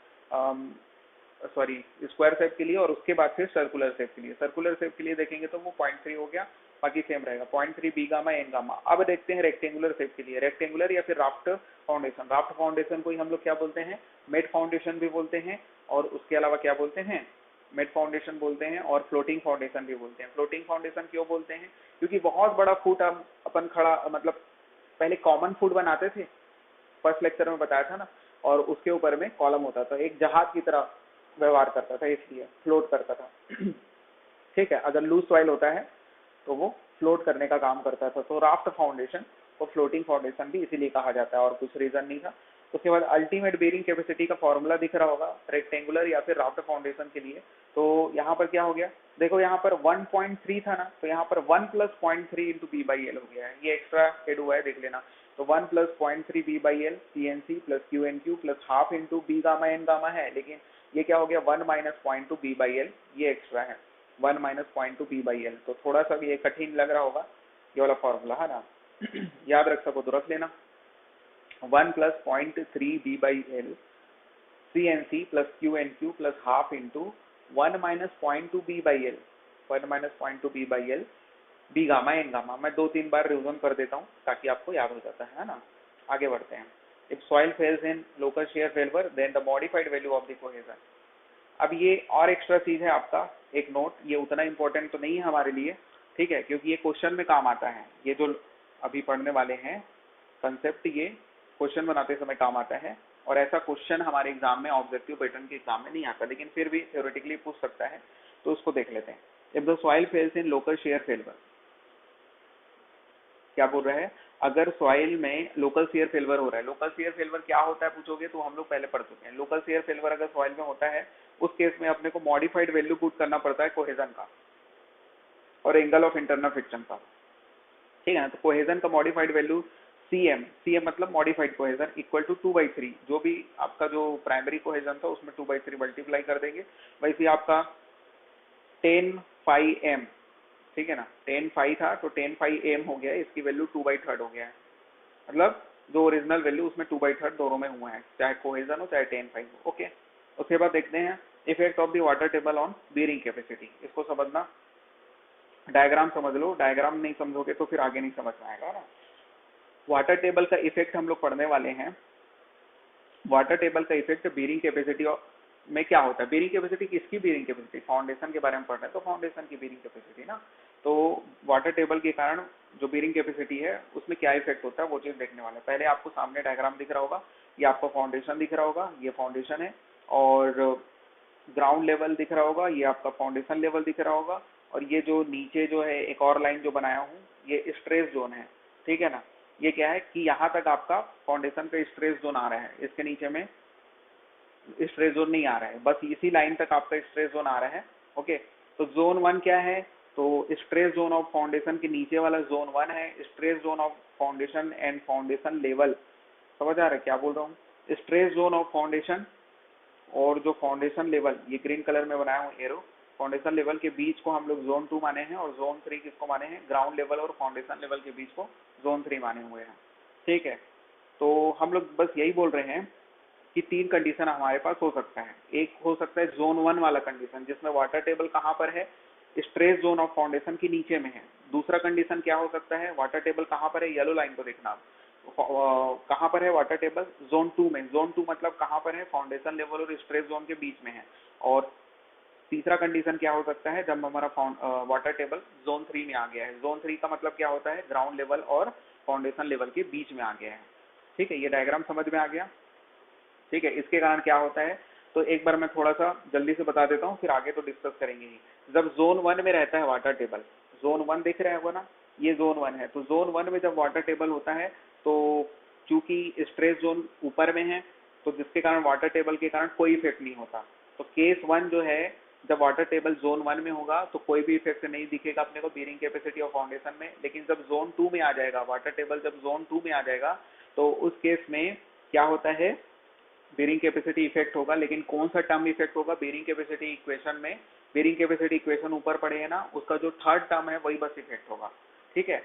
सॉरी स्क्वायर शेप के लिए, और उसके बाद फिर सर्कुलर शेप के लिए। सर्कुलर शेप के लिए देखेंगे तो वो 0.3 हो गया, बाकी सेम रहेगा 0.3 बी गामा एन गामा। अब देखते हैं रेक्टेंगुलर शेप के लिए, रेक्टेंगुलर या फिर राफ्ट फाउंडेशन। राफ्ट फाउंडेशन को ही हम लोग क्या बोलते हैं, मेट फाउंडेशन भी बोलते हैं, और उसके अलावा क्या बोलते हैं, मेट फाउंडेशन बोलते हैं, और फ्लोटिंग फाउंडेशन भी बोलते हैं। फ्लोटिंग फाउंडेशन क्यों बोलते हैं, क्योंकि बहुत बड़ा फुट हम अपन खड़ा, मतलब पहले कॉमन फुट बनाते थे, फर्स्ट लेक्चर में बताया था ना, और उसके ऊपर में कॉलम होता था, एक जहाज की तरह व्यवहार करता था, इसलिए फ्लोट करता था। ठीक है, अगर लूज सॉइल होता है तो वो फ्लोट करने का काम करता था, तो राफ्ट फाउंडेशन को फ्लोटिंग फाउंडेशन भी इसीलिए कहा जाता है, और कुछ रीजन नहीं था। उसके बाद अल्टीमेट बेरिंग कैपेसिटी का फॉर्मूला दिख रहा होगा रेक्टेंगुलर या फिर राफ्ट फाउंडेशन के लिए। तो यहाँ पर क्या हो गया, देखो यहाँ पर 1.3 था ना, तो यहाँ पर 1 + 0.3 × B/L हो गया है, ये एक्स्ट्रा एड हुआ है, देख लेना। तो 1 + 0.3 B/L CNC + QNQ + ½ × B gamma N gamma है, लेकिन ये क्या हो गया 1 - 0.2 B/L, ये एक्स्ट्रा है 1 - 0.2 B/L। तो थोड़ा सा भी ये कठिन लग रहा होगा ये वाला फॉर्मूला, है ना। याद रख सको तो रख लेना, 1 + 0.3 B/L CNC + QNQ + ½ × 1 - 0.2 B/L, 1 - 0.2 B/L B gamma N gamma. मैं 2-3 बार रिवीजन कर देता हूँ ताकि आपको याद हो जाता है ना। आगे बढ़ते हैं। If soil fails in local shear failure then the modified value of the cohesion. अब ये और एक्स्ट्रा चीज है आपका, एक नोट, ये उतना इंपॉर्टेंट तो नहीं है हमारे लिए, ठीक है, क्योंकि ये क्वेश्चन में काम आता है। ये जो अभी पढ़ने वाले हैं कंसेप्ट, ये क्वेश्चन बनाते समय काम आता है, और ऐसा क्वेश्चन हमारे एग्जाम में, ऑब्जेक्टिव पैटर्न के एग्जाम में नहीं आता, लेकिन फिर भी थ्योरेटिकली पूछ सकता है, तो उसको देख लेते हैं। If the soil fails in local shear failure, क्या बोल रहा है, अगर सॉइल में लोकल शेयर फेल्वर हो रहा है। लोकल शेयर फेल्वर क्या होता है पूछोगे तो हम लोग पहले पढ़ चुके हैं। लोकल शेयर फेल्वर अगर सॉइल में होता है, उस केस में अपने को मॉडिफाइड वैल्यू पुट करना पड़ता है कोहेजन का और एंगल ऑफ इंटरनल फ्रिक्शन का, ठीक है ना। तो कोहेजन का मॉडिफाइड वैल्यू CM मतलब मॉडिफाइड कोहेजन इक्वल टू 2/3, जो भी आपका जो प्राइमरी कोहेजन था उसमें 2/3 मल्टीप्लाई कर देंगे। वैसे आपका 10φm, ठीक है ना, 10φ था तो 10φm हो गया, इसकी वैल्यू 2/3 हो गया है, मतलब जो ओरिजिनल वैल्यू उसमें 2/3 दोनों में हुआ है, चाहे कोहेजन हो चाहे 10φ हो। ओके, उसके बाद देखते हैं effect of the water table on bearing capacity. इसको समझना, डायग्राम समझ लो, डायग्राम नहीं समझोगे तो फिर आगे नहीं समझ में आएगा ना। वाटर टेबल का इफेक्ट हम लोग पढ़ने वाले हैं। वाटर टेबल का इफेक्ट बेरिंग कैपेसिटी में क्या होता है, बेरिंग कैपेसिटी किसकी, बेरिंग कैपेसिटी फाउंडेशन के बारे में पढ़ रहे हैं, तो फाउंडेशन की बेरिंग कैपेसिटी ना। तो वाटर टेबल के कारण जो बेरिंग कैपेसिटी है उसमें क्या इफेक्ट होता है वो चीज देखने वाले हैं। पहले आपको सामने डायग्राम दिख रहा होगा, ये आपका फाउंडेशन दिख रहा होगा, ये फाउंडेशन है, और ग्राउंड लेवल दिख रहा होगा, ये आपका फाउंडेशन लेवल दिख रहा होगा, और ये जो नीचे जो है एक और लाइन जो बनाया हूँ ये स्ट्रेस जोन है, ठीक है ना। ये क्या है कि यहाँ तक आपका फाउंडेशन का स्ट्रेस जोन आ रहा है, इसके नीचे में स्ट्रेस जोन नहीं आ रहा है, बस इसी लाइन तक आपका स्ट्रेस जोन आ रहा है। ओके, तो जोन 1 क्या है, तो स्ट्रेस जोन ऑफ फाउंडेशन के नीचे वाला जोन 1 है, stress zone of foundation and foundation level. समझ आ रहा है क्या बोल रहा हूँ, स्ट्रेस जोन ऑफ फाउंडेशन और जो फाउंडेशन लेवल, ये ग्रीन कलर में बनाया हूँ एरो, फाउंडेशन लेवल के बीच को हम लोग जोन 2 माने हैं, और जोन 3 किसको माने हैं, ग्राउंड लेवल और फाउंडेशन लेवल के बीच को जोन 3 माने हुए हैं, ठीक है। तो हम लोग बस यही बोल रहे हैं कि 3 कंडीशन हमारे पास हो सकता है। एक हो सकता है जोन 1 वाला कंडीशन, जिसमें वाटर टेबल कहाँ पर है, स्ट्रेस जोन ऑफ फाउंडेशन के नीचे में है। दूसरा कंडीशन क्या हो सकता है, वाटर टेबल कहाँ पर है, येलो लाइन को देखना, कहाँ पर है वाटर टेबल, जोन 2 में। जोन 2 मतलब कहाँ पर है, फाउंडेशन लेवल और स्ट्रेस जोन के बीच में है। और तीसरा कंडीशन क्या हो सकता है, जब हमारा वाटर टेबल जोन 3 में आ गया है। जोन 3 का मतलब क्या होता है, ग्राउंड लेवल और फाउंडेशन लेवल के बीच में आ गया है, ठीक है। ये डायग्राम समझ में आ गया, ठीक है। इसके कारण क्या होता है, तो एक बार मैं थोड़ा सा जल्दी से बता देता हूँ, फिर आगे तो डिस्कस करेंगे ही। जब जोन 1 में रहता है वाटर टेबल, जोन 1 देख रहे हो ना, ये जोन 1 है, तो जोन 1 में जब वाटर टेबल होता है तो चूंकि स्ट्रेस जोन ऊपर में है, तो जिसके कारण वाटर टेबल के कारण कोई इफेक्ट नहीं होता। तो केस 1 जो है, जब वाटर टेबल जोन 1 में होगा तो कोई भी इफेक्ट नहीं दिखेगा अपने को बेरिंग कैपेसिटी और फाउंडेशन में। लेकिन जब जोन 2 में आ जाएगा, वाटर टेबल जब जोन 2 में आ जाएगा, तो उस केस में क्या होता है, बेरिंग कैपेसिटी इफेक्ट होगा। लेकिन कौन सा टर्म इफेक्ट होगा बेरिंग कैपेसिटी इक्वेशन में, बेरिंग कैपेसिटी इक्वेशन ऊपर पड़े है ना, उसका जो थर्ड टर्म है वही बस इफेक्ट होगा, ठीक है।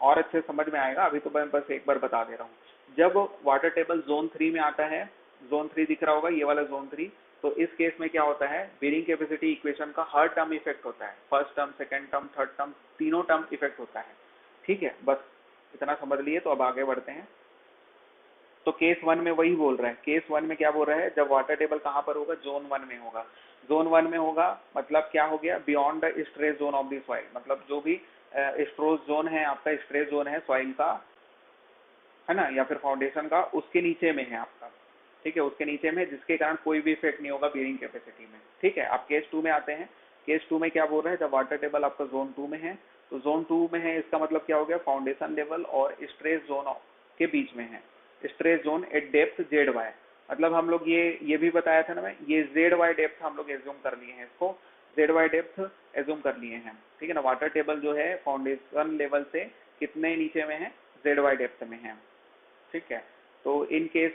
और अच्छे समझ में आएगा, अभी तो मैं बस एक बार बता दे रहा हूँ। जब वाटर टेबल जोन 3 में आता है, जोन 3 दिख रहा होगा, ये वाला जोन 3, तो इस केस में क्या होता है, बेरिंग कैपेसिटी इक्वेशन का हर टर्म इफेक्ट होता है, first term, second term, third term, तीनों टर्म इफेक्ट होता है। ठीक है, बस इतना समझ लिए। तो अब आगे बढ़ते हैं। तो केस 1 में वही बोल रहा है, केस 1 में क्या बोल रहा है, जब वाटर टेबल कहाँ पर होगा, जोन 1 में होगा। जोन 1 में होगा मतलब क्या हो गया, beyond the stress zone of the soil, मतलब जो भी स्ट्रेस जोन है आपका, स्ट्रेस जोन है सॉइल का, है ना, या फिर फाउंडेशन का, उसके नीचे में है आपका। ठीक है, उसके नीचे में, जिसके कारण कोई भी इफेक्ट नहीं होगा बेरिंग कैपेसिटी में। ठीक है, अब केस 2 में आते हैं। केस 2 में क्या बोल रहा है, जब वाटर टेबल आपका जोन 2 में है, तो जोन 2 में है, इसका मतलब क्या हो गया, फाउंडेशन लेवल और स्ट्रेस जोन के बीच में है। Stress zone at depth Z Y, मतलब हम लोग ये भी बताया था ना मैं, ये जेड वाई डेप्थ हम लोग एज्यूम कर लिए हैं, इसको जेड वाई डेप्थ एज्यूम कर लिए हैं। ठीक है ना, वाटर टेबल जो है फाउंडेशन लेवल से कितने नीचे में है, जेड वाई डेप्थ में है। ठीक है, तो in case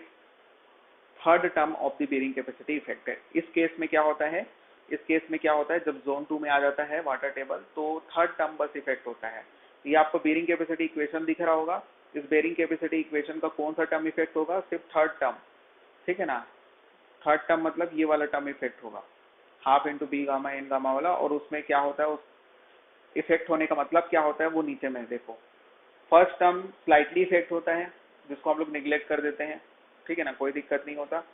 third term of the bearing capacity effect है। इस केस में क्या होता है, इस केस में क्या होता है, जब जोन 2 में आ जाता है वाटर टेबल, तो थर्ड टर्म बस इफेक्ट होता है। ये आपको बेरिंग कैपेसिटी इक्वेशन दिख रहा होगा, इस बेरिंग कैपेसिटी इक्वेशन का कौन सा टर्म इफेक्ट होगा, सिर्फ थर्ड टर्म। ठीक है ना, थर्ड टर्म मतलब ये वाला टर्म इफेक्ट होगा, half into B gamma N gamma वाला। और उसमें क्या होता है, उस इफेक्ट होने का मतलब क्या होता है वो नीचे में देखो। फर्स्ट टर्म स्लाइटली इफेक्ट होता है, जिसको हम लोग निग्लेक्ट कर देते हैं। ठीक है ना, कोई दिक्कत नहीं होता।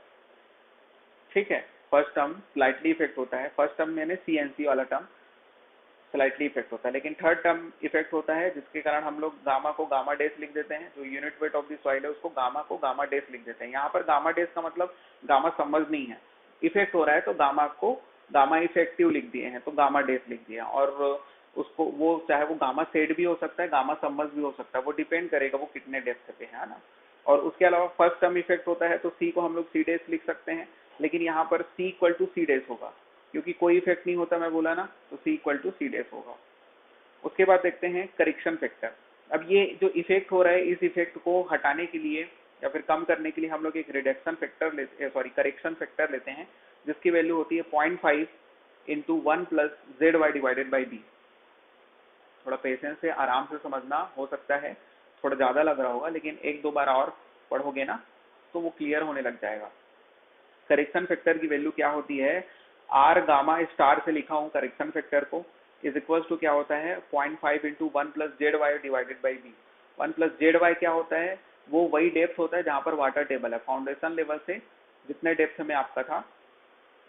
ठीक है, फर्स्ट टर्म स्लाइटली इफेक्ट होता है, फर्स्ट टर्म मैंने सी एन सी वाला टर्म स्लाइटली इफेक्ट होता है। लेकिन थर्ड टर्म इफेक्ट होता है, जिसके कारण हम लोग गामा को गामा डेस लिख देते हैं, जो unit weight of the soil है उसको गामा को गामा डेस लिख देते हैं। यहाँ पर गामा डेस का मतलब गामा समझ नहीं है, इफेक्ट हो रहा है तो गामा को गामा इफेक्टिव लिख दिए हैं, तो गामा डेस लिख दिया। और उसको वो चाहे वो गामा सेट भी हो सकता है, गामा समझ भी हो सकता है, वो डिपेंड करेगा वो कितने डेप्थ पे है ना। और उसके अलावा फर्स्ट टर्म इफेक्ट होता है, तो सी को हम लोग सी डेस लिख सकते हैं, लेकिन यहाँ पर सी इक्वल टू सी डेस होगा, क्योंकि कोई इफेक्ट नहीं होता, मैं बोला ना, तो सी इक्वल टू सी डेस होगा। उसके बाद देखते हैं करेक्शन फैक्टर। अब ये जो इफेक्ट हो रहा है, इस इफेक्ट को हटाने के लिए या फिर कम करने के लिए हम लोग एक रिडक्शन फैक्टर लेते, सॉरी करेक्शन फैक्टर लेते हैं, जिसकी वैल्यू होती है 0.5 into 1 plus Z Y divided by B. थोड़ा पेशेंस से आराम से समझना, हो सकता है थोड़ा ज्यादा लग रहा होगा, लेकिन एक दो बार और पढ़ोगे ना तो वो क्लियर होने लग जाएगा। करेक्शन फैक्टर की वैल्यू क्या होती है, आर गामा स्टार से लिखा हूँ करेक्शन फैक्टर को, इज इक्वल टू क्या होता है 0.5 into 1 plus Z Y divided by B. 1 plus Z Y क्या होता है, वो वही डेप्थ होता है जहां पर वाटर टेबल है, फाउंडेशन लेवल से जितने डेप्थ में आपका था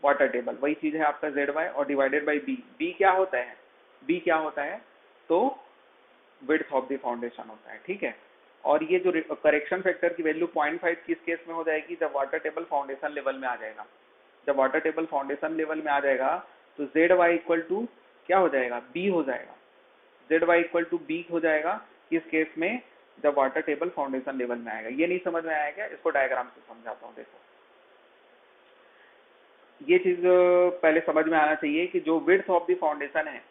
वाटर टेबल, वही चीज है आपका जेड वाई, और डिवाइडेड बाई बी। बी क्या होता है, बी क्या होता है, तो विड्थ ऑफ द फाउंडेशन होता है। ठीक है, और ये जो करेक्शन फैक्टर की वैल्यू 0.5 किस केस में हो जाएगी, जब वाटर टेबल फाउंडेशन लेवल में आ जाएगा। जब वाटर टेबल फाउंडेशन लेवल में आ जाएगा तो जेड वाई इक्वल टू क्या हो जाएगा, बी हो जाएगा, Z Y equal to B हो जाएगा किस केस में, जब वाटर टेबल फाउंडेशन लेवल में आएगा। ये नहीं समझ में आया क्या, इसको डायग्राम से समझाता हूँ। देखो ये चीज पहले समझ में आना चाहिए कि जो विड्थ ऑफ द फाउंडेशन है,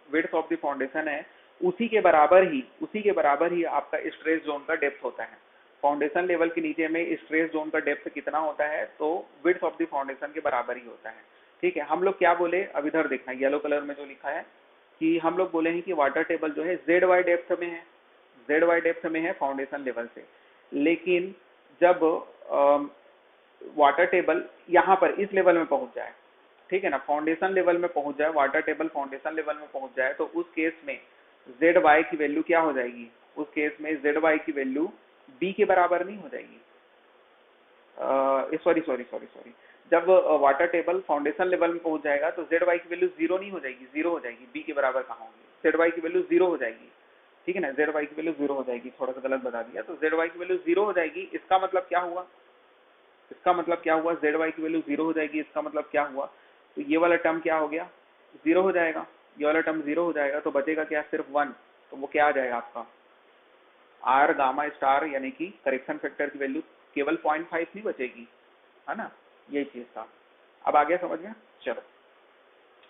विड्थ ऑफ द फाउंडेशन है, उसी के बराबर ही आपका स्ट्रेस जोन का डेप्थ होता है। फाउंडेशन लेवल के नीचे में स्ट्रेस जोन का डेप्थ कितना होता है, तो विड्थ ऑफ द फाउंडेशन के बराबर ही होता है। ठीक है, हम लोग क्या बोले, अब इधर देखना येलो कलर में जो लिखा है, कि हम लोग बोले हैं कि वाटर टेबल जो है जेड वाई डेप्थ में है, जेड वाई डेप्थ में है फाउंडेशन लेवल से। लेकिन जब वाटर टेबल यहाँ पर इस लेवल में पहुंच जाए, ठीक है ना, फाउंडेशन लेवल में पहुंच जाए, वाटर टेबल फाउंडेशन लेवल में पहुंच जाए, तो उस केस में जेड वाई की वैल्यू क्या हो जाएगी, उस केस में जेड वाई की वैल्यू बी के बराबर नहीं हो जाएगी। सॉरी सॉरी सॉरी सॉरी, जब वाटर टेबल फाउंडेशन लेवल में पहुंच जाएगा तो जेड वाई की वैल्यू जीरो नहीं हो जाएगी, जीरो हो जाएगी, बी के बराबर कहाँ होगी, जेड वाई की वैल्यू जीरो हो जाएगी। ठीक है ना, जेड वाई की वैल्यू जीरो हो जाएगी, थोड़ा सा गलत बता दिया, तो जेड वाई की वैल्यू जीरो हो जाएगी। इसका मतलब क्या हुआ, इसका मतलब क्या हुआ, जेड वाई की वैल्यू जीरो हो जाएगी, इसका मतलब क्या हुआ, तो ये वाला टर्म क्या हो गया, जीरो हो जाएगा, ये वाला टर्म जीरो हो जाएगा, तो बचेगा क्या, सिर्फ 1। तो वो क्या आ जाएगा आपका आर गामा स्टार, यानी कि करेक्शन फैक्टर की वैल्यू केवल 0.5 नहीं बचेगी, है ना, यही चीज था। अब आ गया समझ में, चलो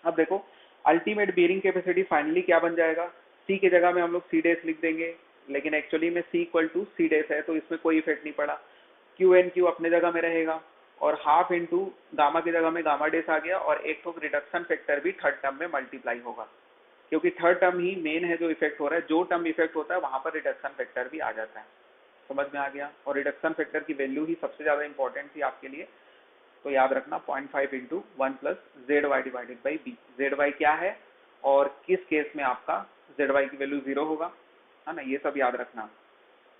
अब देखो अल्टीमेट बेरिंग कैपेसिटी फाइनली क्या बन जाएगा, सी की जगह में हम लोग सी डेस लिख देंगे, लेकिन एक्चुअली में सी इक्वल टू सी डेस है, तो इसमें कोई इफेक्ट नहीं पड़ा, क्यू एन क्यू अपने जगह में रहेगा, और हाफ इंटू गामा की जगह में गामा डेस आ गया, और एक तो रिडक्शन फैक्टर भी थर्ड टर्म में मल्टीप्लाई होगा। क्योंकि थर्ड टर्म ही मेन है जो इफेक्ट हो रहा है, जो टर्म इफेक्ट होता है वहां पर रिडक्शन फैक्टर भी आ जाता है। समझ में आ गया? और रिडक्शन फैक्टर की वैल्यू ही सबसे ज्यादा इंपॉर्टेंट थी आपके लिए, तो याद रखना 0.5 into 1 plus Z Y divided by B. Z Y क्या है और किस केस में आपका जेड वाई की वैल्यू 0 होगा, है ना, ये सब याद रखना।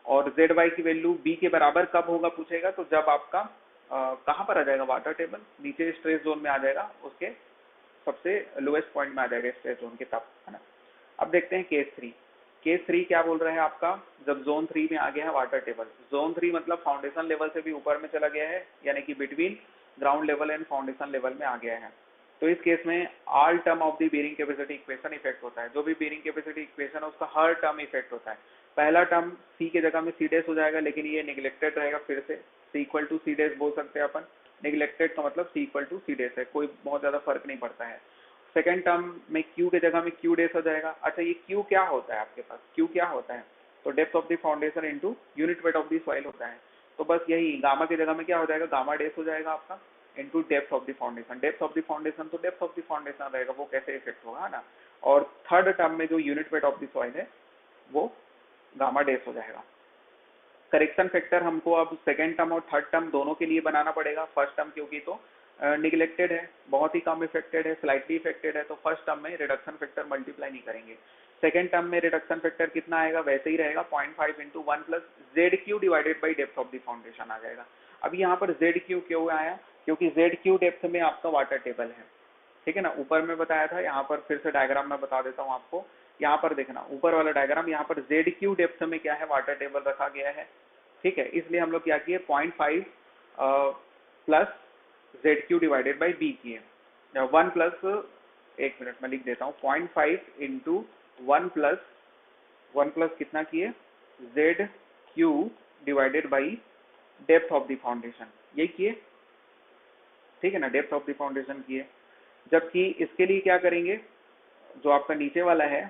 और जेड वाई की वैल्यू बी के बराबर कब होगा पूछेगा, तो जब आपका कहाँ पर आ जाएगा वाटर टेबल, नीचे स्ट्रेस जोन में आ जाएगा, उसके सबसे लोएस्ट पॉइंट में आ जाएगा स्ट्रेस जोन के तब, है ना। अब देखते हैं केस 3। केस 3 क्या बोल रहे हैं आपका, जब जोन 3 में आ गया है वाटर टेबल, जोन 3 मतलब फाउंडेशन लेवल से भी ऊपर में चला गया है, यानी कि between ground level and foundation level में आ गया है। तो इस केस में all term of the bearing capacity equation effect होता है। जो भी बेरिंग कैपेसिटी इक्वेशन है उसका हर टर्म इफेक्ट होता है। पहला टर्म सी के जगह में सी डैश हो जाएगा, लेकिन ये निगलेक्टेड रहेगा, फिर से सी इक्वल टू सी डैश बोल सकते हैं अपन। निगलेक्टेड का मतलब सी इक्वल टू सी डैश है, कोई बहुत ज्यादा फर्क नहीं पड़ता है। सेकेंड टर्म में क्यू के जगह में क्यू डैश हो जाएगा। अच्छा, ये क्यू क्या होता है आपके पास, क्यू क्या होता है, तो depth of the foundation into unit weight of the soil होता है। तो बस यही गामा की जगह में क्या हो जाएगा, गामा डैश हो जाएगा आपका into depth of the foundation. Depth of the foundation तो डेप्थ ऑफ द फाउंडेशन रहेगा, वो कैसे इफेक्ट होगा ना। और थर्ड टर्म में जो unit weight of the soil है वो गामा डैश हो जाएगा। करेक्शन फैक्टर हमको अब सेकेंड टर्म और थर्ड टर्म दोनों के लिए बनाना पड़ेगा। फर्स्ट टर्म क्योंकि तो निगलेक्टेड है, बहुत ही कम इफेक्टेड है, स्लाइटली इफेक्टेड है, तो फर्स्ट टर्म में रिडक्शन फैक्टर मल्टीप्लाई नहीं करेंगे। सेकेंड टर्म में रिडक्शन फैक्टर कितना आएगा, वैसे ही रहेगा 0.5 into 1 plus Z Q divided by depth of the foundation आ जाएगा। अब यहाँ पर जेड क्यू क्यों आया, क्योंकि जेड क्यू डेप्थ में आपका वाटर टेबल है, ठीक है ना। ऊपर में बताया था, यहाँ पर फिर से डायग्राम में बता देता हूँ आपको। यहाँ पर देखना ऊपर वाला डायग्राम, यहाँ पर जेड क्यू डेप्थ में क्या है, वाटर टेबल रखा गया है, ठीक है। इसलिए हम लोग क्या किए, 0.5 plus Z Q divided by B किए। 1 प्लस, एक मिनट में लिख देता हूँ, 0.5 इंटू 1 प्लस कितना किए, Z Q divided by depth of the foundation, यही किए, ठीक है ना, डेप्थ ऑफ द फाउंडेशन किए। जबकि इसके लिए क्या करेंगे, जो आपका नीचे वाला है,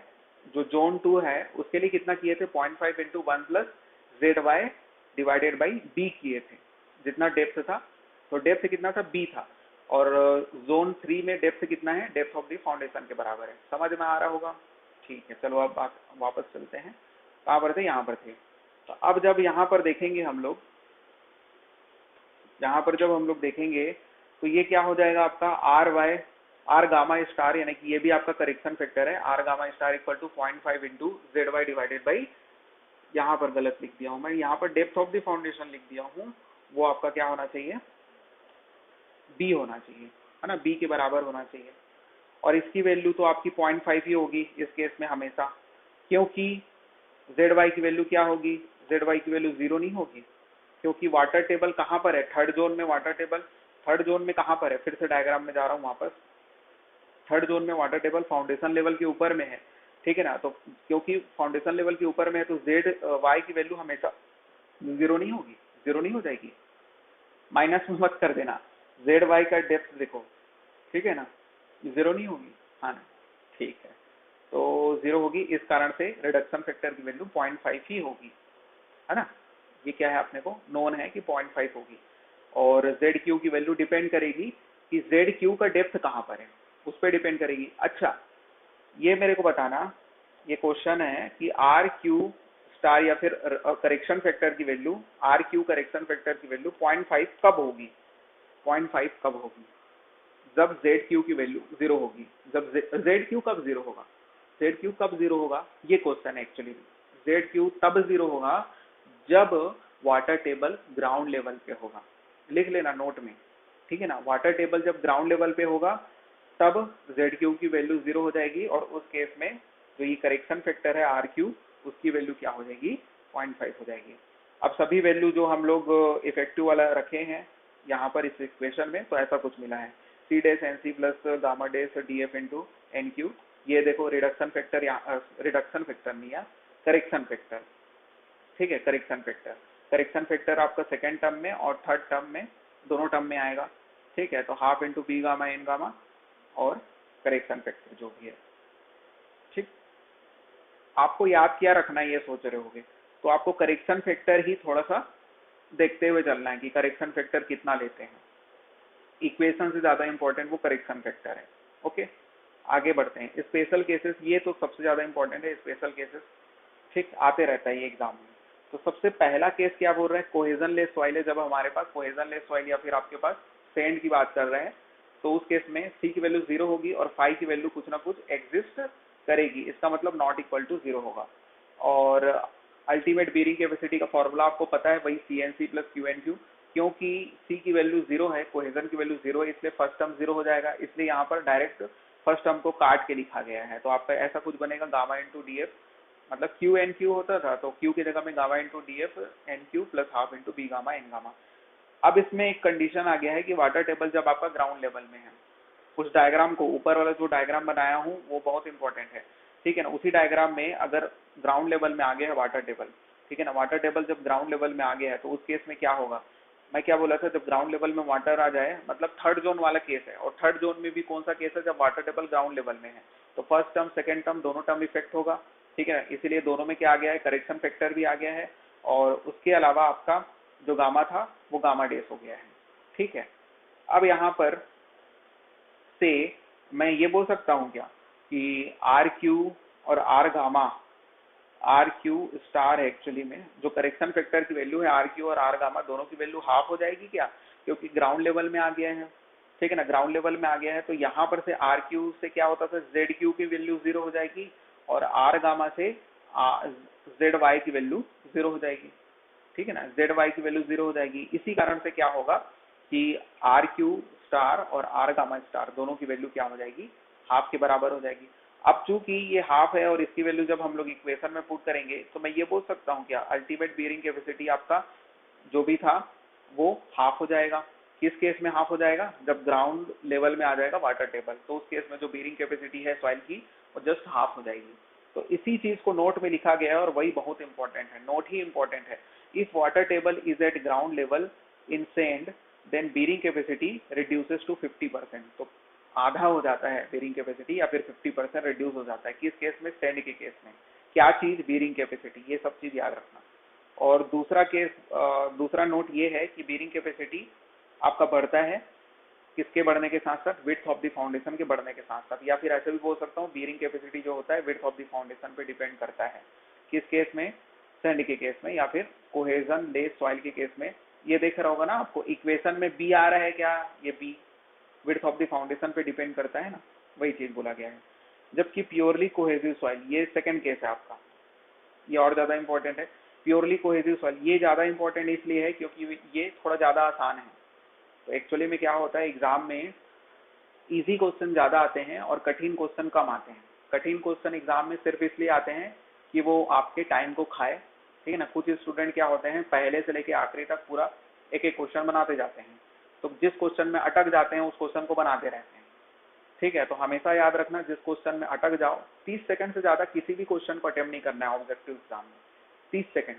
जो जोन 2 है, उसके लिए कितना किए थे, 0.5 into 1 plus Z Y divided by B किए थे, जितना डेप्थ था। तो डेप्थ कितना था, बी था, और जोन 3 में डेप्थ कितना है, डेप्थ ऑफ द फाउंडेशन के बराबर है। समझ में आ रहा होगा? ठीक है, चलो अब वापस चलते हैं। कहाँ पर थे, यहाँ पर थे। तो अब जब यहाँ पर देखेंगे हम लोग, यहाँ पर जब हम लोग देखेंगे तो ये क्या हो जाएगा आपका, आर गामा स्टार, यानी कि ये भी आपका करेक्शन फैक्टर है, R gamma star equal to 0.5 into Z Y divided by, यहाँ पर गलत लिख दिया हूँ मैं, यहाँ पर डेप्थ ऑफ द फाउंडेशन लिख दिया हूँ, वो आपका क्या होना चाहिए, बी होना चाहिए, है ना, बी के बराबर होना चाहिए। और इसकी वैल्यू तो आपकी 0.5 ही होगी इस केस में हमेशा, क्योंकि जेड वाई की वैल्यू क्या होगी, जेड वाई की वैल्यू 0 नहीं होगी, क्योंकि वाटर टेबल कहाँ पर है, थर्ड जोन में वाटर टेबल, थर्ड जोन में कहाँ पर है, फिर से डायग्राम में जा रहा हूँ वापस। थर्ड जोन में वाटर टेबल फाउंडेशन लेवल के ऊपर में है, ठीक है ना। तो क्योंकि फाउंडेशन लेवल के ऊपर में है, तो जेड वाई की वैल्यू हमेशा 0 नहीं होगी, 0 नहीं हो जाएगी, माइनस में मत कर देना, जेड वाई का डेप्थ देखो, ठीक है ना, 0 नहीं होगी, हाँ ना, ठीक है। तो 0 होगी, इस कारण से रिडक्शन फैक्टर की वैल्यू 0.5 ही होगी, है ना। ये क्या है, अपने को नोन है कि 0.5 होगी। और जेड क्यू की वैल्यू डिपेंड करेगी कि जेड क्यू का डेप्थ कहाँ पर है, उस पर डिपेंड करेगी। अच्छा, ये मेरे को बताना, ये क्वेश्चन है कि आर क्यू स्टार या फिर करेक्शन फैक्टर की value, R Q correction factor की वैल्यू 0.5 कब होगी, 0.5 कब होगी, जब जेड क्यू की वैल्यू 0 होगी। जब जेड क्यू कब 0 होगा, जेड क्यू कब 0 होगा, ये क्वेश्चन है एक्चुअली। जेड क्यू तब 0 होगा जब वाटर टेबल ग्राउंड लेवल पे होगा, लिख लेना नोट में, ठीक है ना। वाटर टेबल जब ग्राउंड लेवल पे होगा तब जेड क्यू की वैल्यू 0 हो जाएगी, और उस केस में जो ये करेक्शन फैक्टर है आर क्यू, उसकी वैल्यू क्या हो जाएगी, 0.5 हो जाएगी। अब सभी वैल्यू जो हम लोग इफेक्टिव वाला रखे हैं यहाँ पर इस इक्वेशन में, तो ऐसा कुछ मिला है, C dash N C plus gamma dash D F into N Q. ये देखो रिडक्शन फैक्टर, रिडक्शन फैक्टर नहीं है, करेक्शन फैक्टर, ठीक है, करेक्शन फैक्टर। करेक्शन फैक्टर आपका सेकेंड टर्म में और थर्ड टर्म में, दोनों टर्म में आएगा, ठीक है। तो half into B gamma N gamma और करेक्शन फैक्टर जो भी है, ठीक। आपको याद क्या रखना है ये सोच रहे होगे, तो आपको करेक्शन फैक्टर ही थोड़ा सा देखते हुए चलना है कि करेक्शन फैक्टर कितना लेते हैं। इक्वेशन से ज्यादा इंपॉर्टेंट वो करेक्शन फैक्टर है, ओके। आगे बढ़ते हैं। स्पेशल केसेस, ये तो सबसे ज्यादा इंपॉर्टेंट है, स्पेशल केसेस ठीक आते रहता है ये एग्जाम में। तो सबसे पहला केस क्या बोल रहे हैं, कोहेजन लेस सॉइल है। जब हमारे पास कोहेजन लेस सॉइल या फिर आपके पास सैंड की बात कर रहे हैं, तो उस केस में सी की वैल्यू 0 होगी और फाई की वैल्यू कुछ ना कुछ एग्जिस्ट करेगी, इसका मतलब नॉट इक्वल टू 0 होगा। और अल्टीमेट बेरिंग कैपेसिटी का फॉर्मूला आपको पता है, वही C N C plus Q N Q. क्योंकि सी की वैल्यू 0 है, कोहेजन की वैल्यू 0 है, इसलिए फर्स्ट टर्म 0 हो जाएगा, इसलिए यहाँ पर डायरेक्ट फर्स्ट टर्म को काट के लिखा गया है। तो आपका ऐसा कुछ बनेगा गामा इंटू डी एफ, मतलब क्यू एन क्यू होता था तो क्यू की जगह में gamma into D F N Q plus half into B gamma N gamma. अब इसमें एक कंडीशन आ गया है कि वाटर टेबल जब आपका ग्राउंड लेवल में है, उस डायग्राम को, ऊपर वाला जो डायग्राम बनाया हूँ वो बहुत इंपॉर्टेंट है, ठीक है ना। उसी डायग्राम में अगर ग्राउंड लेवल में आ गया है वाटर टेबल, ठीक है ना, वाटर टेबल जब ग्राउंड लेवल में आ गया है तो उस केस में क्या होगा, मैं क्या बोला था, जब ग्राउंड लेवल में वाटर आ जाए, मतलब थर्ड जोन वाला केस है। और थर्ड जोन में भी कौन सा केस है, जब वाटर टेबल ग्राउंड लेवल में है, तो फर्स्ट टर्म सेकेंड टर्म दोनों टर्म इफेक्ट होगा, ठीक है ना। इसीलिए दोनों में क्या आ गया है, करेक्शन फैक्टर भी आ गया है, और उसके अलावा आपका जो गामा था वो गामा डेस हो गया है, ठीक है। अब यहाँ पर से मैं ये बोल सकता हूँ क्या कि आर क्यू और R gamma, R Q star है एक्चुअली में, जो करेक्शन फैक्टर की वैल्यू है आर क्यू और आर गामा दोनों की वैल्यू हाफ हो जाएगी क्या, क्योंकि ग्राउंड लेवल में आ गया है, ठीक है ना, ग्राउंड लेवल में आ गया है। तो यहाँ पर से आर क्यू से क्या होता था, जेड क्यू की वैल्यू 0 हो जाएगी, और आर गामा से जेड वाई की वैल्यू 0 हो जाएगी, ठीक है ना, जेड वाई की वैल्यू 0 हो जाएगी। इसी कारण से क्या होगा कि आर क्यू स्टार और आर गामा स्टार दोनों की वैल्यू क्या हो जाएगी, हाफ के बराबर हो जाएगी। अब चूंकि ये हाफ है और इसकी वैल्यू जब हम लोग इक्वेशन में पुट करेंगे, तो मैं ये बोल सकता हूँ क्या, अल्टीमेट बेयरिंग कैपेसिटी आपका जो भी था वो हाफ हो जाएगा। किस केस में हाफ हो जाएगा, जब ग्राउंड लेवल में आ जाएगा वाटर टेबल, तो उस केस में जो बेयरिंग कैपेसिटी है सॉइल की वो जस्ट हाफ हो जाएगी। तो इसी चीज को नोट में लिखा गया है और वही बहुत इंपॉर्टेंट है, नोट ही इंपॉर्टेंट है। If water table is at ground level in sand, then bearing capacity reduces to 50%। तो आधा हो जाता है बेयरिंग कैपेसिटी, या फिर 50% रिड्यूस हो जाता है। किस केस में, सैंड के केस में। क्या चीज, बेयरिंग कैपेसिटी, ये सब चीज याद रखना। और दूसरा केस, दूसरा नोट ये है कि बेयरिंग कैपेसिटी आपका बढ़ता है किसके बढ़ने के साथ साथ, विड्थ ऑफ द फाउंडेशन के बढ़ने के साथ साथ, या फिर ऐसे भी बोल सकता हूँ बेयरिंग कैपेसिटी जो होता है विड्थ ऑफ द फाउंडेशन पे डिपेंड करता है। किस केस में, सैंड के केस में, या फिर कोहेजन लेस सॉइल के केस में। ये देख रहा होगा ना आपको, इक्वेशन में बी आ रहा है क्या, ये B width of the foundation पे डिपेंड करता है ना, वही चीज बोला गया है। जबकि प्योरली कोहेसिव सॉइल, ये सेकंड केस है आपका, ये और ज्यादा इंपॉर्टेंट है। प्योरली कोहेसिव सॉइल ये ज्यादा इंपॉर्टेंट इसलिए है क्योंकि ये थोड़ा ज्यादा आसान है। तो एक्चुअली में क्या होता है, एग्जाम में इजी क्वेश्चन ज्यादा आते हैं और कठिन क्वेश्चन कम आते हैं। कठिन क्वेश्चन एग्जाम में सिर्फ इसलिए आते हैं कि वो आपके टाइम को खाए, ठीक है ना। कुछ स्टूडेंट क्या होते हैं, पहले से लेके आखिरी तक पूरा एक एक क्वेश्चन बनाते जाते हैं, तो जिस क्वेश्चन में अटक जाते हैं उस क्वेश्चन को बनाते रहते हैं, ठीक है। तो हमेशा याद रखना, जिस क्वेश्चन में अटक जाओ, 30 सेकंड से ज्यादा किसी भी क्वेश्चन को अटेम्प्ट नहीं करना है ऑब्जेक्टिव एग्जाम में। 30 सेकंड,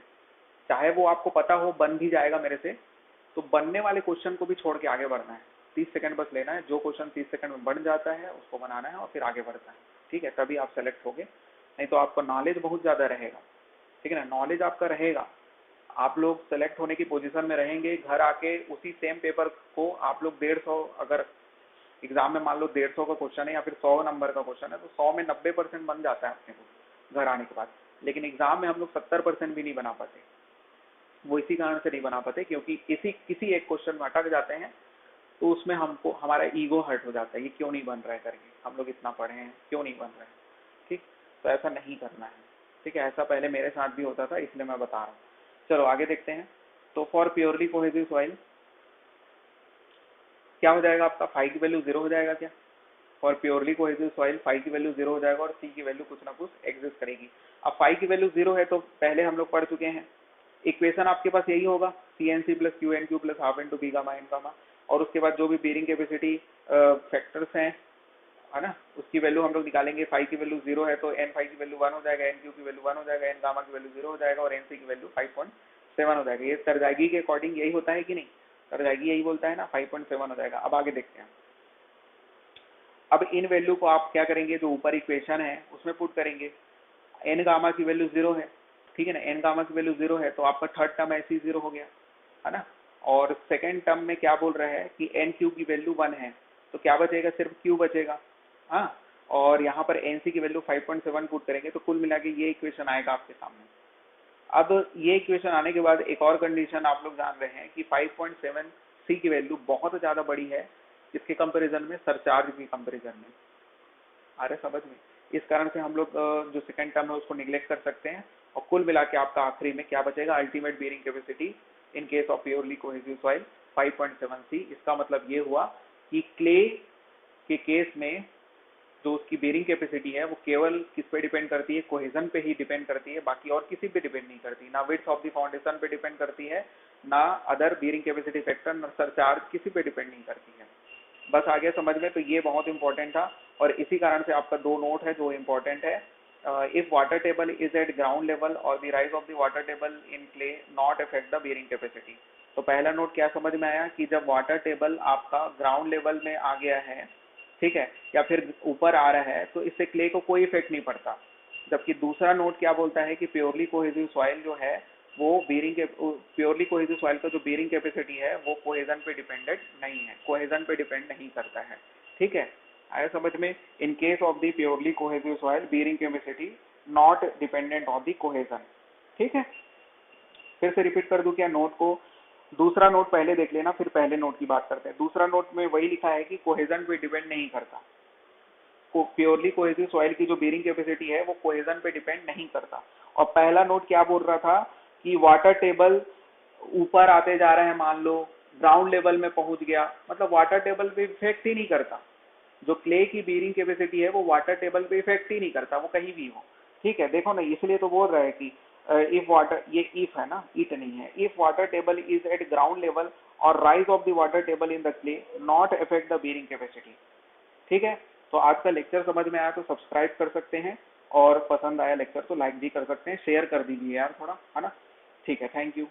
चाहे वो आपको पता हो बन भी जाएगा मेरे से, तो बनने वाले क्वेश्चन को भी छोड़ के आगे बढ़ना है। 30 सेकंड बस लेना है, जो क्वेश्चन 30 सेकंड में बन जाता है उसको बनाना है और फिर आगे बढ़ना है, ठीक है, तभी आप सेलेक्ट होगे। नहीं तो आपका नॉलेज बहुत ज्यादा रहेगा, ठीक है ना, नॉलेज आपका रहेगा, आप लोग सेलेक्ट होने की पोजीशन में रहेंगे। घर आके उसी सेम पेपर को आप लोग 150, अगर एग्जाम में मान लो 150 का क्वेश्चन है या फिर 100 नंबर का क्वेश्चन है, तो 100 में 90% बन जाता है अपने को घर आने के बाद। लेकिन एग्जाम में हम लोग 70% भी नहीं बना पाते। वो इसी कारण से नहीं बना पाते क्योंकि किसी एक क्वेश्चन में अटक जाते हैं, तो उसमें हमको हमारा ईगो हर्ट हो जाता है, ये क्यों नहीं बन रहा है करके, हम लोग इतना पढ़े हैं क्यों नहीं बन रहा है, ठीक। तो ऐसा नहीं करना है, ठीक है। ऐसा पहले मेरे साथ भी होता था, इसलिए मैं बता रहा हूँ। चलो आगे देखते हैं। तो फॉर प्योरली कोहेसिव सॉइल क्या हो जाएगा आपका, फाई की वैल्यू 0 हो जाएगा क्या। For purely cohesive soil phi की वैल्यू 0 हो जाएगा और सी की वैल्यू कुछ ना कुछ एग्जिस्ट करेगी। अब फाई की वैल्यू 0 है तो पहले हम लोग पढ़ चुके हैं, इक्वेशन आपके पास यही होगा, C N C plus Q N Q plus half into B gamma N gamma. और उसके बाद जो भी बेयरिंग कैपेसिटी फैक्टर्स हैं, है ना, उसकी वैल्यू हम लोग निकालेंगे। फाई की वैल्यू 0 है तो एन फाई की वैल्यू 1 हो जाएगा, एन क्यू की वैल्यू 1 हो जाएगा, एन गामा की वैल्यू 0 हो जाएगा और एन सी की वैल्यू 5.7 हो जाएगा। ये तरजागी के अकॉर्डिंग यही होता है कि नहीं, तरजागी यही बोलता है ना, 5.7 हो जाएगा। अब आगे देखते हैं। अब इन वैल्यू को आप क्या करेंगे, जो ऊपर इक्वेशन है उसमें पुट करेंगे। एन गामा की वैल्यू 0 है, ठीक है ना, एन गामा की वैल्यू 0 है तो आपका थर्ड टर्म ऐसे ही 0 हो गया, है ना। और सेकेंड टर्म में क्या बोल रहा है कि एन क्यू की वैल्यू 1 है, तो क्या बचेगा, सिर्फ क्यू बचेगा, हाँ। और यहाँ पर एनसी की वैल्यू 5.7 पुट करेंगे तो कुल मिला के ये इक्वेशन आएगा आपके सामने। अब ये इक्वेशन आने के बाद एक और कंडीशन आप लोग जान रहे हैं कि 5.7 सी की वैल्यू बहुत ज़्यादा बड़ी है इसके कंपैरिजन में, सरचार्ज के कंपैरिजन में। आ रहे समझ में? इस कारण से हम लोग जो सेकंड टर्म है उसको निग्लेक्ट कर सकते हैं और कुल मिला के आपका आखिरी में क्या बचेगा, ultimate bearing capacity in case of purely cohesive soil 5.7 C. इसका मतलब ये हुआ कि क्ले के केस में जो उसकी बेरिंग कैपेसिटी है वो केवल किस पे डिपेंड करती है, कोहेजन पे ही डिपेंड करती है, बाकी और किसी पे डिपेंड नहीं करती, ना विड्थ ऑफ द फाउंडेशन पे डिपेंड करती है, ना अदर बेरिंग कैपेसिटी फैक्टर, ना सरचार्ज, किसी पे डिपेंड नहीं करती है। बस आगे समझ में? तो ये बहुत इंपॉर्टेंट था और इसी कारण से आपका दो नोट है जो इंपॉर्टेंट है। If water table is at ground level और the rise of the water table in clay not affect the bearing capacity. तो पहला नोट क्या समझ में आया कि जब वाटर टेबल आपका ग्राउंड लेवल में आ गया है, ठीक है, या फिर ऊपर आ रहा है, तो इससे क्ले को कोई इफेक्ट नहीं पड़ता। जबकि दूसरा नोट क्या बोलता है कि प्योरली कोहेसिव सॉइल जो है वो प्योरली कोहेसिव सॉइल का जो बेरिंग कैपेसिटी है वो कोहेजन पे डिपेंडेंट नहीं है, कोहेजन पे डिपेंड नहीं करता है। ठीक है, आया समझ में? In case of the purely cohesive soil bearing capacity not dependent on the cohesion. ठीक है, फिर से रिपीट कर दूं क्या नोट को? दूसरा नोट पहले देख लेना, फिर पहले नोट की बात करते हैं। दूसरा नोट में वही लिखा है कि कोहेजन पे डिपेंड नहीं करता, प्योरली कोहेसिव सॉइल की जो बेरिंग कैपेसिटी है वो कोहेजन पे डिपेंड नहीं करता। और पहला नोट क्या बोल रहा था कि वाटर टेबल ऊपर आते जा रहे हैं, मान लो ग्राउंड लेवल में पहुंच गया, मतलब वाटर टेबल पे इफेक्ट ही नहीं करता। जो क्ले की बेरिंग कैपेसिटी है वो वाटर टेबल पे इफेक्ट ही नहीं करता, वो कहीं भी हो। ठीक है, देखो ना, इसलिए तो बोल रहा है कि इफ वाटर, ये इफ है ना, इट नहीं है, if water table is at ground level और rise of the water table in the clay not affect the bearing capacity. ठीक है, तो आज का लेक्चर समझ में आया तो सब्सक्राइब कर सकते हैं और पसंद आया लेक्चर तो लाइक भी कर सकते हैं, शेयर कर दीजिए यार थोड़ा, है ना? ठीक है, थैंक यू।